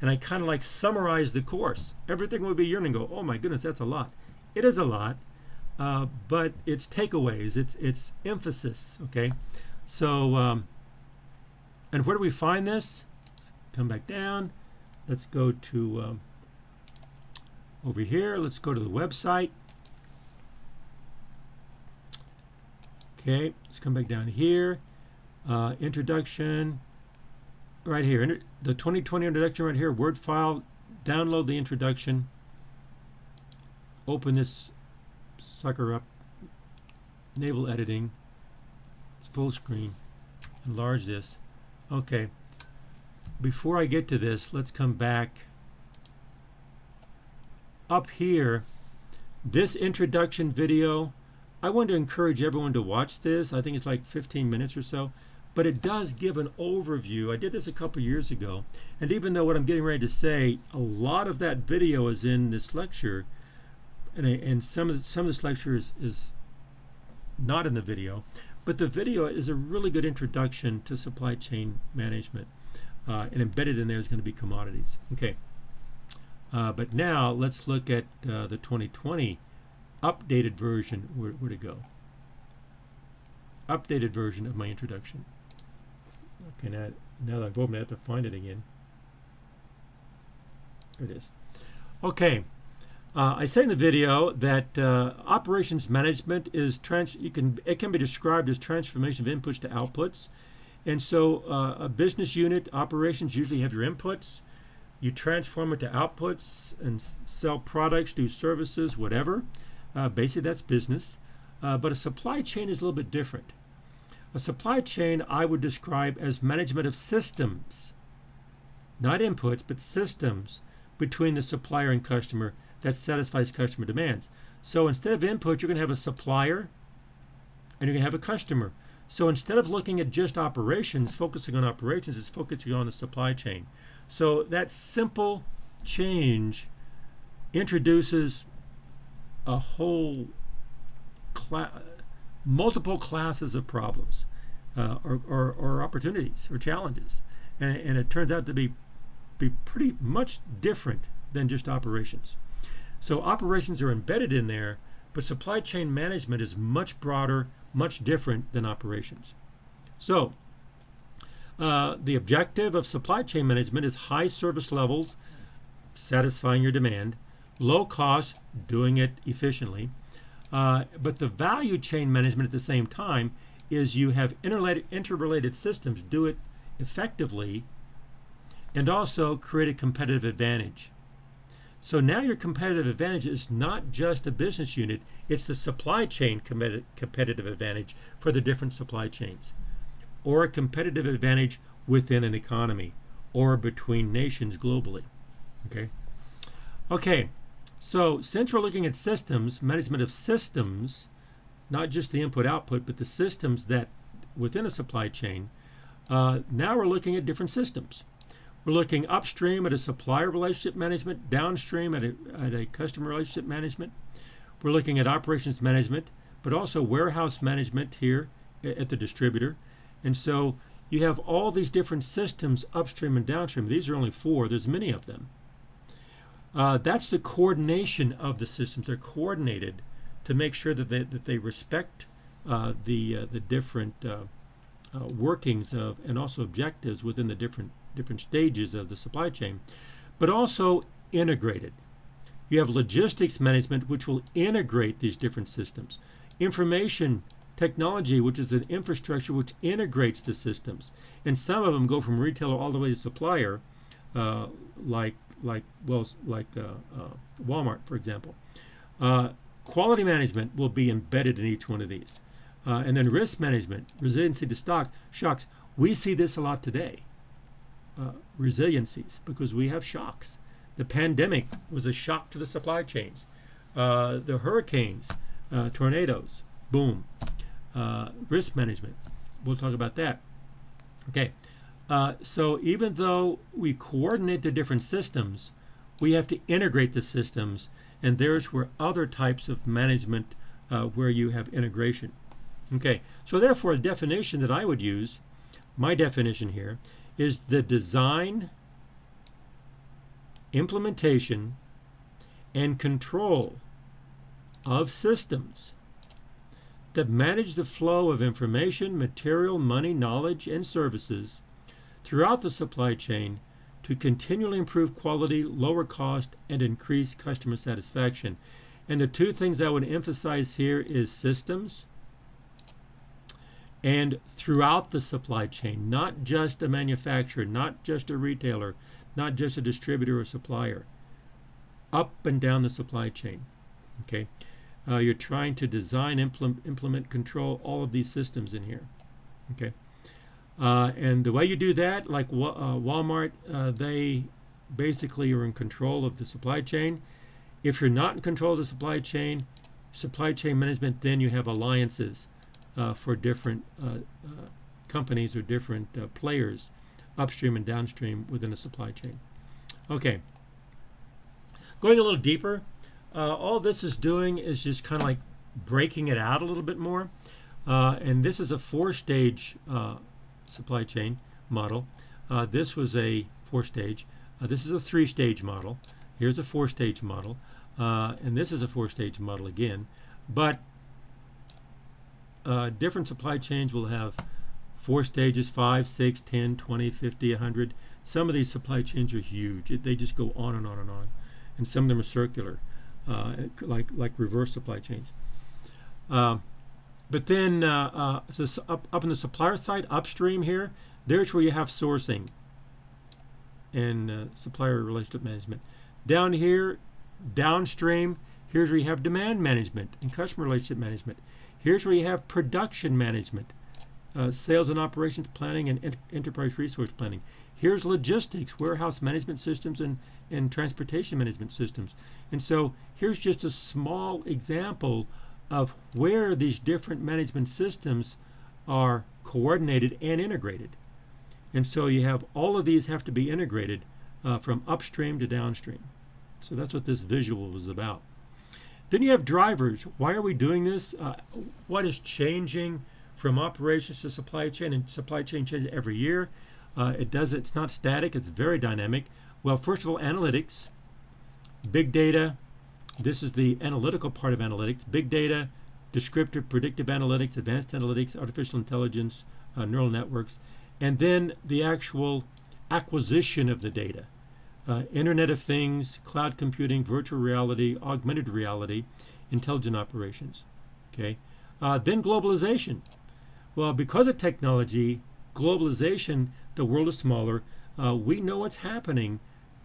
And I kind of like summarize the course. Everything would be yearning, go, oh my goodness, that's a lot. It is a lot, but it's takeaways, it's emphasis, okay? So, and where do we find this? Let's come back down. Let's go to over here. Let's go to the website. Okay, let's come back down here. Introduction, right here. The 2020 introduction right here, Word file. Download the introduction. Open this sucker up. Enable editing. It's full screen. Enlarge this. Okay. Before I get to this, let's come back. Up here, this introduction video, I want to encourage everyone to watch this. I think it's like 15 minutes or so. but it does give an overview. I did this a couple years ago, and even though what I'm getting ready to say, a lot of that video is in this lecture, and some of this lecture is not in the video, but the video is a really good introduction to supply chain management, and embedded in there is going to be commodities. Okay, but now let's look at the 2020 updated version. Where'd it go? Updated version of my introduction. Okay, now that I've opened it, I have to find it again. There it is. Okay, I say in the video that operations management is it can be described as transformation of inputs to outputs, and so a business unit operations usually have your inputs, you transform it to outputs and sell products, do services, whatever. Basically, that's business. But a supply chain is a little bit different. A supply chain I would describe as management of systems, not inputs, but systems between the supplier and customer that satisfies customer demands. So instead of input, you're going to have a supplier and you're going to have a customer. So instead of looking at just operations, focusing on operations, it's focusing on the supply chain. So that simple change introduces a whole multiple classes of problems or opportunities or challenges, and it turns out to be pretty much different than just operations. So operations are embedded in there, but supply chain management is much broader, much different than operations. So the objective of supply chain management is high service levels, satisfying your demand, low cost, doing it efficiently. But the value chain management at the same time is you have interrelated systems, do it effectively, and also create a competitive advantage. So now your competitive advantage is not just a business unit, it's the supply chain competitive advantage for the different supply chains, or a competitive advantage within an economy, or between nations globally. Okay, so since we're looking at systems, management of systems, not just the input-output, but the systems that within a supply chain, now we're looking at different systems. We're looking upstream at a supplier relationship management, downstream at a customer relationship management. We're looking at operations management, but also warehouse management here at the distributor. And so you have all these different systems upstream and downstream. These are only 4. There's many of them. That's the coordination of the systems. They're coordinated to make sure that they respect the different workings of and also objectives within the different stages of the supply chain, but also integrated. You have logistics management, which will integrate these different systems. Information technology, which is an infrastructure which integrates the systems, and some of them go from retailer all the way to supplier, like Walmart, for example. Quality management will be embedded in each one of these, and then risk management, resiliency to shocks. We see this a lot today. Resiliencies, because we have shocks. The pandemic was a shock to the supply chains. The hurricanes, tornadoes, boom. Risk management, we'll talk about that. Okay, so even though we coordinate the different systems, we have to integrate the systems, and there's where other types of management where you have integration. Okay, so therefore the definition that I would use, my definition here, is the design, implementation, and control of systems that manage the flow of information, material, money, knowledge, and services throughout the supply chain to continually improve quality, lower cost, and increase customer satisfaction. And the 2 things I would emphasize here is systems and throughout the supply chain, not just a manufacturer, not just a retailer, not just a distributor or supplier, up and down the supply chain. Okay, you're trying to design, implement, control all of these systems in here. Okay, and the way you do that, like Walmart, they basically are in control of the supply chain. If you're not in control of the supply chain management, then you have alliances for different companies or different players upstream and downstream within a supply chain. Okay, going a little deeper, all this is doing is just kind of like breaking it out a little bit more. And this is a 4-stage supply chain model. This was a 4-stage. This is a 3-stage model. Here's a 4-stage model. And this is a 4-stage model again. But different supply chains will have 4 stages, 5, 6, 10, 20, 50, 100. Some of these supply chains are huge. They just go on and on and on. And some of them are circular, like reverse supply chains. But then, so up on the supplier side, upstream here, there's where you have sourcing and supplier relationship management. Down here, downstream, here's where you have demand management and customer relationship management. Here's where you have production management, sales and operations planning, and enterprise resource planning. Here's logistics, warehouse management systems, and transportation management systems. And so here's just a small example of where these different management systems are coordinated and integrated. And so you have all of these have to be integrated from upstream to downstream. So that's what this visual was about. Then you have drivers. Why are we doing this? What is changing from operations to supply chain? And supply chain changes every year. It's not static, it's very dynamic. Well, first of all, analytics, big data. This is the analytical part of analytics. Big data, descriptive, predictive analytics, advanced analytics, artificial intelligence, neural networks, and then the actual acquisition of the data. Internet of Things, cloud computing, virtual reality, augmented reality, intelligent operations. Okay. Then globalization. Well, because of technology, globalization, the world is smaller. We know what's happening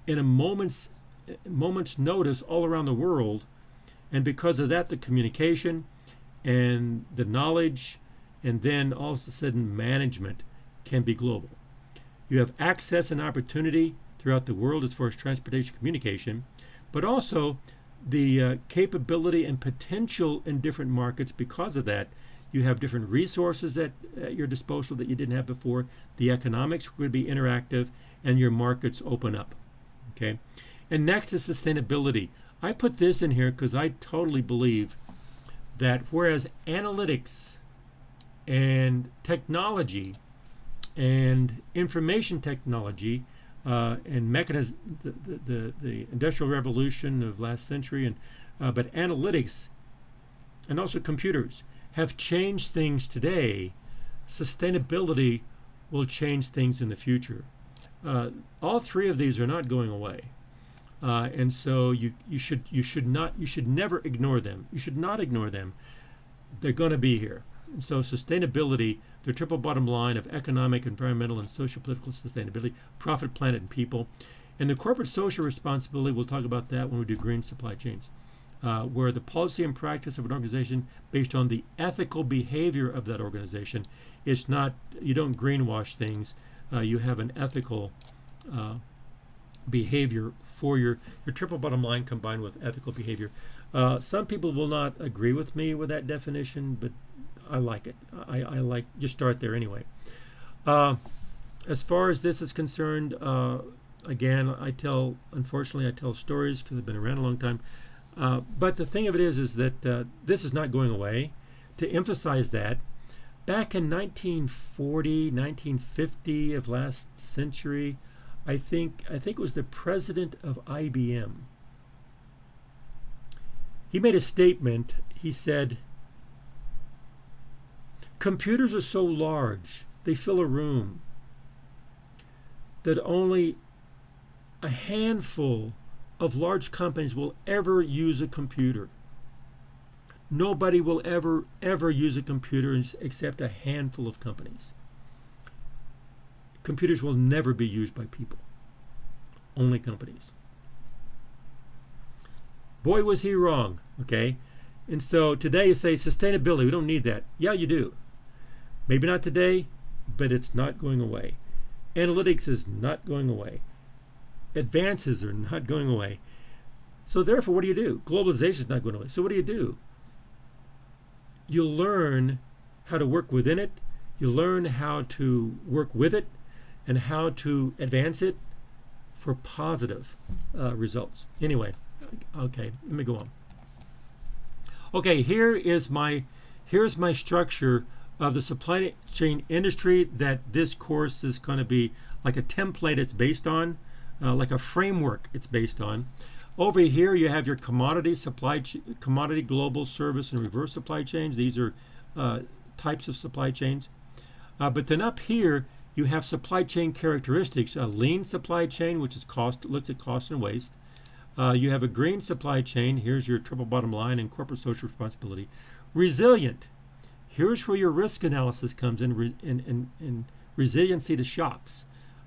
in a moment's notice all around the world, and because of that, the communication and the knowledge, and then all of a sudden management can be global. You have access and opportunity throughout the world as far as transportation communication, but also the capability and potential in different markets. Because of that, you have different resources at your disposal that you didn't have before. The economics would be interactive, and your markets open up. Okay. And next is sustainability. I put this in here because I totally believe that whereas analytics and technology and information technology and mechanism, the industrial revolution of last century, and but analytics and also computers have changed things today, sustainability will change things in the future. All three of these are not going away. And so you should never ignore them. You should not ignore them. They're going to be here. And so sustainability, the triple bottom line of economic, environmental, and social political sustainability, profit, planet, and people. And the corporate social responsibility, we'll talk about that when we do green supply chains, where the policy and practice of an organization based on the ethical behavior of that organization. It's not, you don't greenwash things. You have an ethical behavior for your triple bottom line combined with ethical behavior. Some people will not agree with me with that definition, but I like it. I like, just start there anyway. As far as this is concerned, again, unfortunately I tell stories because I've been around a long time. But the thing of it is that this is not going away. To emphasize that, back in 1940, 1950 of last century, I think it was the president of IBM. He made a statement. He said, computers are so large, they fill a room, that only a handful of large companies will ever use a computer. Nobody will ever use a computer except a handful of companies. Computers will never be used by people, only companies. Boy, was he wrong, okay? And so today you say sustainability, we don't need that. Yeah, you do. Maybe not today, but it's not going away. Analytics is not going away. Advances are not going away. So therefore, what do? Globalization is not going away. So what do? You learn how to work within it. You learn how to work with it and how to advance it for positive results. Anyway, okay, let me go on. Okay, here's my structure of the supply chain industry that this course is going to be like a template it's based on, like a framework it's based on. Over here you have your commodity commodity, global, service, and reverse supply chains. These are types of supply chains. But then up here you have supply chain characteristics: a lean supply chain, which is looks at cost and waste. You have a green supply chain. Here's your triple bottom line and corporate social responsibility. Resilient. Here's where your risk analysis comes in resiliency to shocks.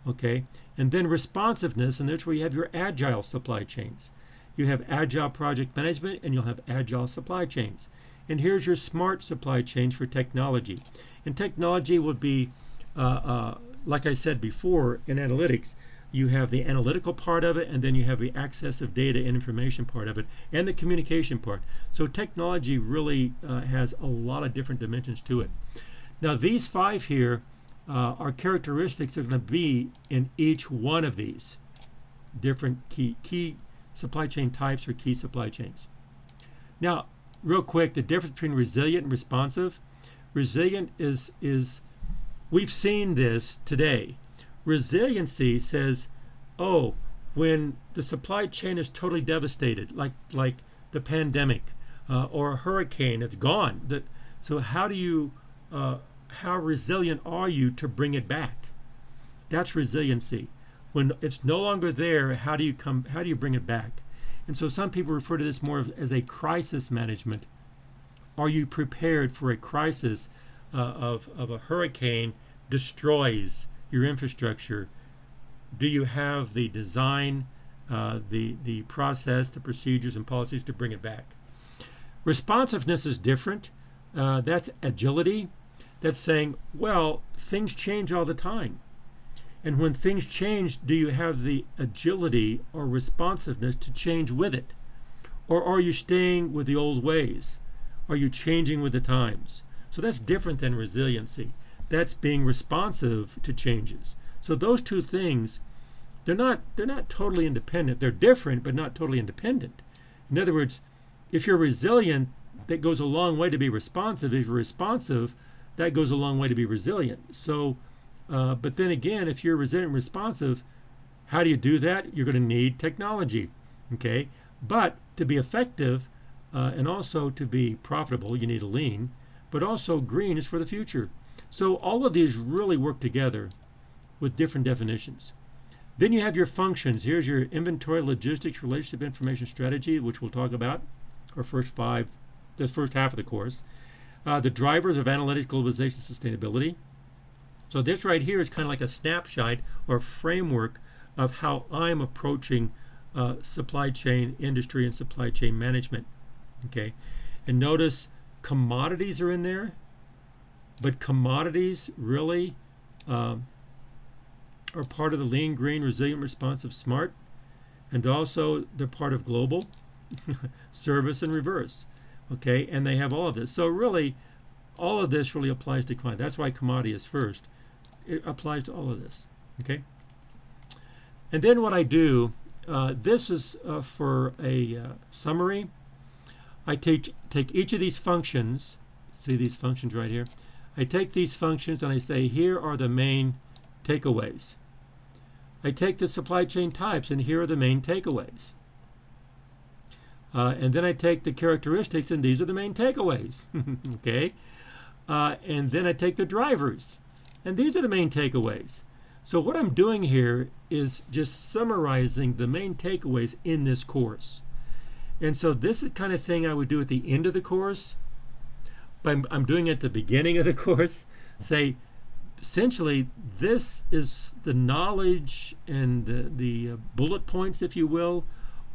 Okay, and then responsiveness, and there's where you have your agile supply chains. You have agile project management, and you'll have agile supply chains. And here's your smart supply chains for technology. And technology would be, like I said before, in analytics, you have the analytical part of it, and then you have the access of data and information part of it, and the communication part. So technology really has a lot of different dimensions to it. Now these 5 here are characteristics that are going to be in each one of these different key supply chain types or key supply chains. Now, real quick, the difference between resilient and responsive. Resilient is we've seen this today. Resiliency says, oh, when the supply chain is totally devastated, like the pandemic or a hurricane, it's gone. So how resilient are you to bring it back? That's resiliency. When it's no longer there, how do you bring it back? And so some people refer to this more as a crisis management. Are you prepared for a crisis of a hurricane destroys your infrastructure? Do you have the design, the process, the procedures and policies to bring it back? Responsiveness is different. That's agility. That's saying, well, things change all the time. And when things change, do you have the agility or responsiveness to change with it? Or are you staying with the old ways? Are you changing with the times? So that's different than resiliency. That's being responsive to changes. So those two things, they're not totally independent. They're different, but not totally independent. In other words, if you're resilient, that goes a long way to be responsive. If you're responsive, that goes a long way to be resilient. So, but then again, if you're resilient and responsive, how do you do that? You're going to need technology, okay? But to be effective and also to be profitable, you need a lean, but also green is for the future. So all of these really work together with different definitions. Then you have your functions. Here's your inventory, logistics, relationship, information strategy, which we'll talk about, our first 5, the first half of the course. The drivers of analytics, globalization, sustainability. So this right here is kind of like a snapshot or framework of how I'm approaching supply chain industry and supply chain management. Okay, and notice commodities are in there, but commodities really are part of the lean, green, resilient, responsive, smart, and also they're part of global, service, and reverse. Okay, and they have all of this. So really, all of this really applies to commodity. That's why commodity is first. It applies to all of this. Okay, and then what I do, this is for a summary. I take each of these functions. See these functions right here. I take these functions and I say, here are the main takeaways. I take the supply chain types, and here are the main takeaways. And then I take the characteristics, and these are the main takeaways. Okay, and then I take the drivers, and these are the main takeaways. So what I'm doing here is just summarizing the main takeaways in this course. And so this is the kind of thing I would do at the end of the course, but I'm doing it at the beginning of the course. Say, essentially, this is the knowledge and the bullet points, if you will,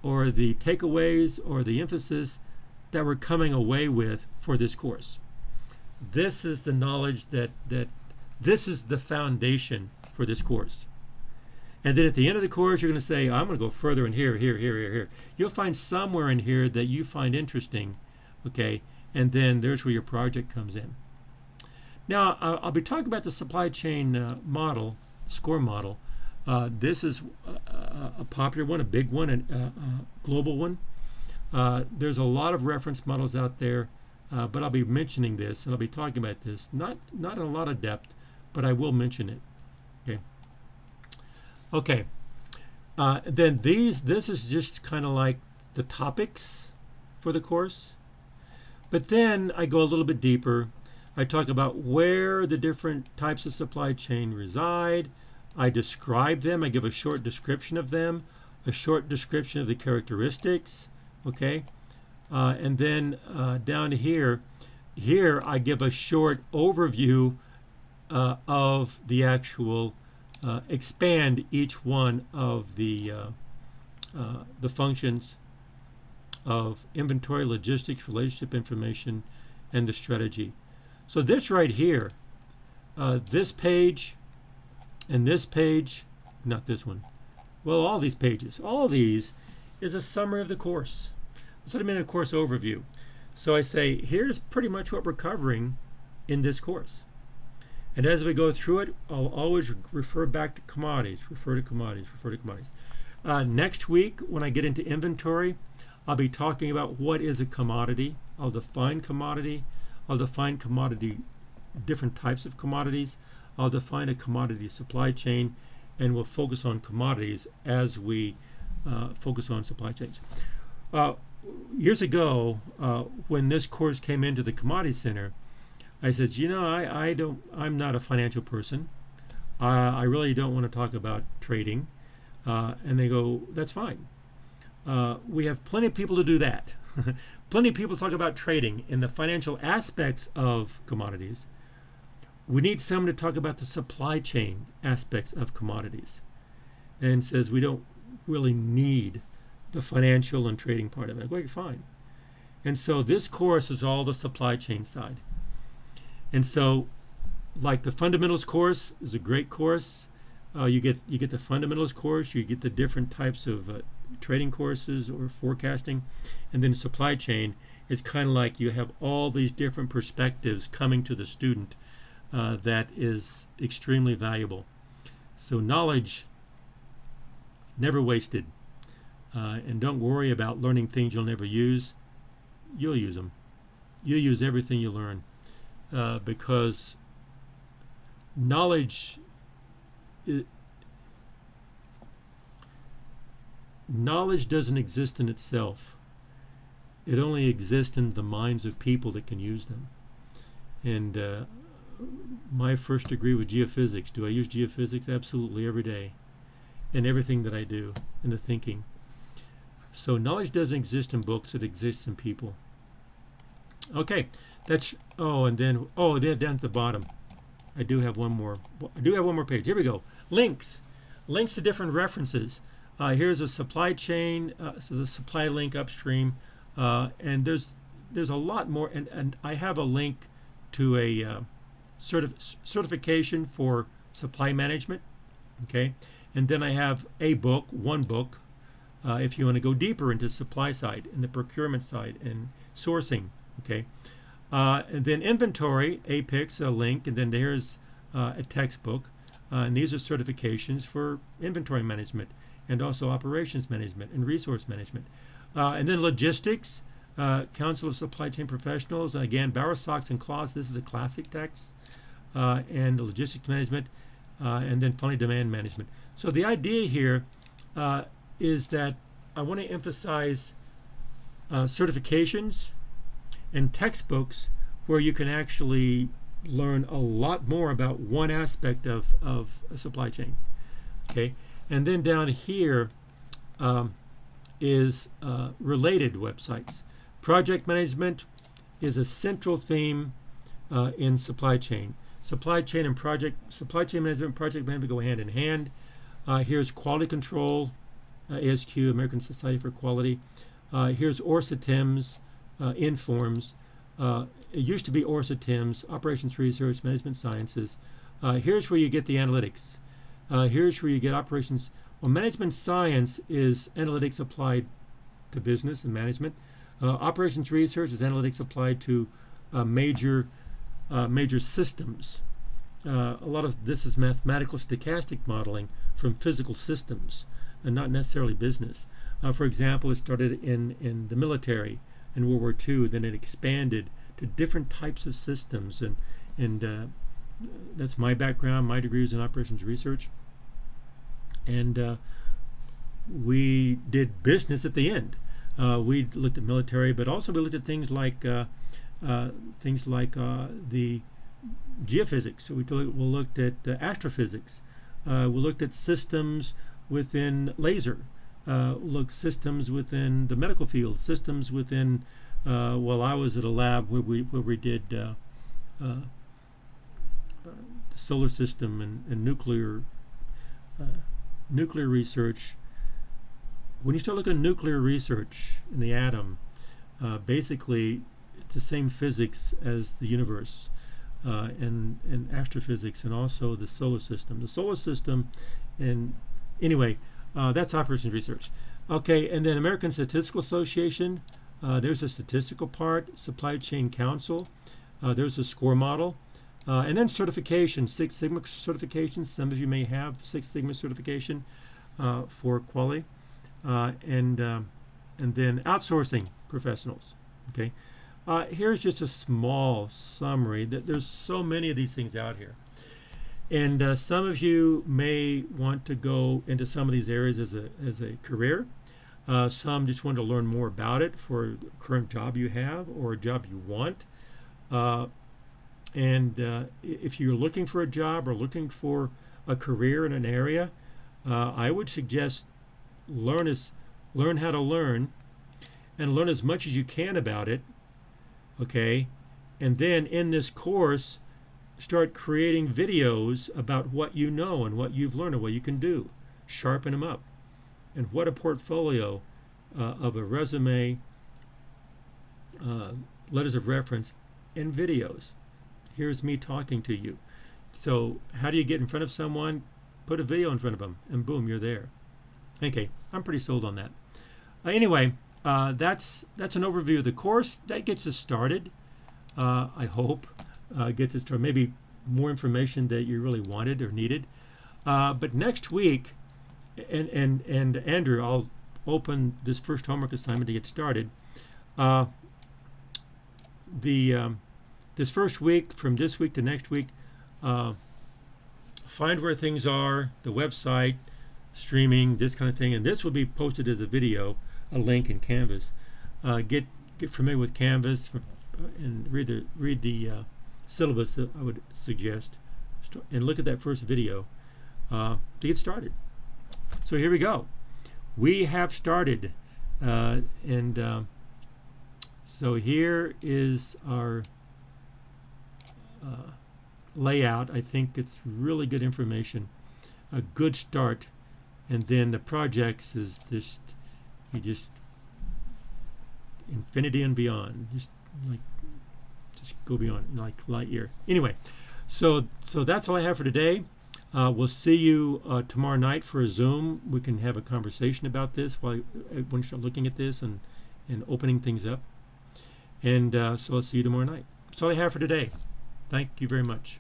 or the takeaways or the emphasis that we're coming away with for this course. This is the knowledge that this is the foundation for this course. And then at the end of the course, you're going to say, I'm going to go further in here. You'll find somewhere in here that you find interesting, okay? And then there's where your project comes in. Now, I'll be talking about the supply chain model, score model. This is a popular one, a big one, and a global one. There's a lot of reference models out there, but I'll be mentioning this, and I'll be talking about this, not in a lot of depth, but I will mention it. Okay. Okay. Then this is just kind of like the topics for the course. But then I go a little bit deeper. I talk about where the different types of supply chain reside. I describe them. I give a short description of them, a short description of the characteristics. Okay. And then down here I give a short overview of the actual expand each one of the functions of inventory, logistics, relationship information, and the strategy. So this right here, this page and this page, not this one, well, all these pages, all of these is a summary of the course. That's what I mean, a course overview. So I say, here's pretty much what we're covering in this course. And as we go through it, I'll always refer back to commodities, refer to commodities. Next week, when I get into inventory, I'll be talking about what is a commodity. I'll define commodity. I'll define commodity, different types of commodities. I'll define a commodity supply chain, and we'll focus on commodities as we focus on supply chains. Years ago, when this course came into the Commodity Center, I said, I'm not a financial person. I really don't want to talk about trading. And they go, that's fine. We have plenty of people to do that. Plenty of people talk about trading in the financial aspects of commodities. We need someone to talk about the supply chain aspects of commodities. And says we don't really need the financial and trading part of it. I go, okay, fine. And so this course is all the supply chain side. And so, like the fundamentals course is a great course. You get the fundamentals course. You get the different types of trading courses or forecasting, and then supply chain is kind of like you have all these different perspectives coming to the student. That is extremely valuable. So knowledge never wasted. And don't worry about learning things you'll never use. You'll use them. You'll use everything you learn because knowledge doesn't exist in itself. It only exists in the minds of people that can use them. And my first degree was geophysics. Do I use geophysics? Absolutely, every day. In everything that I do, in the thinking. So knowledge doesn't exist in books, it exists in people. Okay, then down at the bottom, I do have one more page. Here we go. Links to different references. Here's a supply chain, so the supply link upstream, and there's a lot more, and I have a link to a certification for supply management. Okay, and then I have one book. If you want to go deeper into supply side and the procurement side and sourcing, okay, and then inventory, Apex, a link, and then there's a textbook, and these are certifications for inventory management and also operations management and resource management, and then logistics, Council of Supply Chain Professionals, again Bauer, Sox, and Claus. This is a classic text, and logistics management, and then finally demand management. So the idea here is that I want to emphasize certifications and textbooks where you can actually learn a lot more about one aspect of a supply chain. Okay, and then down here is related websites. Project management is a central theme in supply chain. Supply chain management and project management go hand in hand. Here's quality control, ASQ, American Society for Quality. Here's ORSA-TIMS, Informs. It used to be ORSA-TIMS, Operations Research, Management Sciences. Here's where you get the analytics. Here's where you get operations. Well, management science is analytics applied to business and management. Operations research is analytics applied to major major systems. A lot of this is mathematical stochastic modeling from physical systems and not necessarily business. For example, it started in the military in World War II, then it expanded to different types of systems, and that's my background. My degree is in operations research, and we did business at the end. We looked at military, but also we looked at things like the geophysics. So we looked at astrophysics. We looked at systems within laser. Systems within the medical field. Systems within. Well, I was at a lab where we did the solar system and nuclear research. When you start looking at nuclear research in the atom, basically it's the same physics as the universe, and astrophysics, and also the solar system. The solar system, and anyway, that's operations research. Okay, and then American Statistical Association. There's a statistical part. Supply Chain Council. There's a score model. And then certification, Six Sigma certification. Some of you may have Six Sigma certification for quality. And then outsourcing professionals. Okay, here's just a small summary. There's so many of these things out here, and some of you may want to go into some of these areas as a career. Some just want to learn more about it for a current job you have or a job you want. And if you're looking for a job or looking for a career in an area, I would suggest learn how to learn, and learn as much as you can about it. Okay, and then in this course, start creating videos about what you know and what you've learned and what you can do. Sharpen them up. And what a portfolio of a resume, letters of reference, and videos. Here's me talking to you. So how do you get in front of someone? Put a video in front of them, and boom, you're there. Okay, I'm pretty sold on that. Anyway, that's an overview of the course. That gets us started. I hope gets us started. Maybe more information that you really wanted or needed. But next week, and Andrew, I'll open this first homework assignment to get started. This first week, from this week to next week, find where things are, the website, streaming, this kind of thing, and this will be posted as a video, a link in Canvas. Get familiar with Canvas and read the syllabus that I would suggest, and look at that first video to get started. So here we go. We have started, and so here is our layout. I think it's really good information, a good start, and then the projects is just infinity and beyond, just go beyond like light year. Anyway, so that's all I have for today. We'll see you tomorrow night for a Zoom. We can have a conversation about this when you start looking at this and opening things up. And so I'll see you tomorrow night. That's all I have for today. Thank you very much.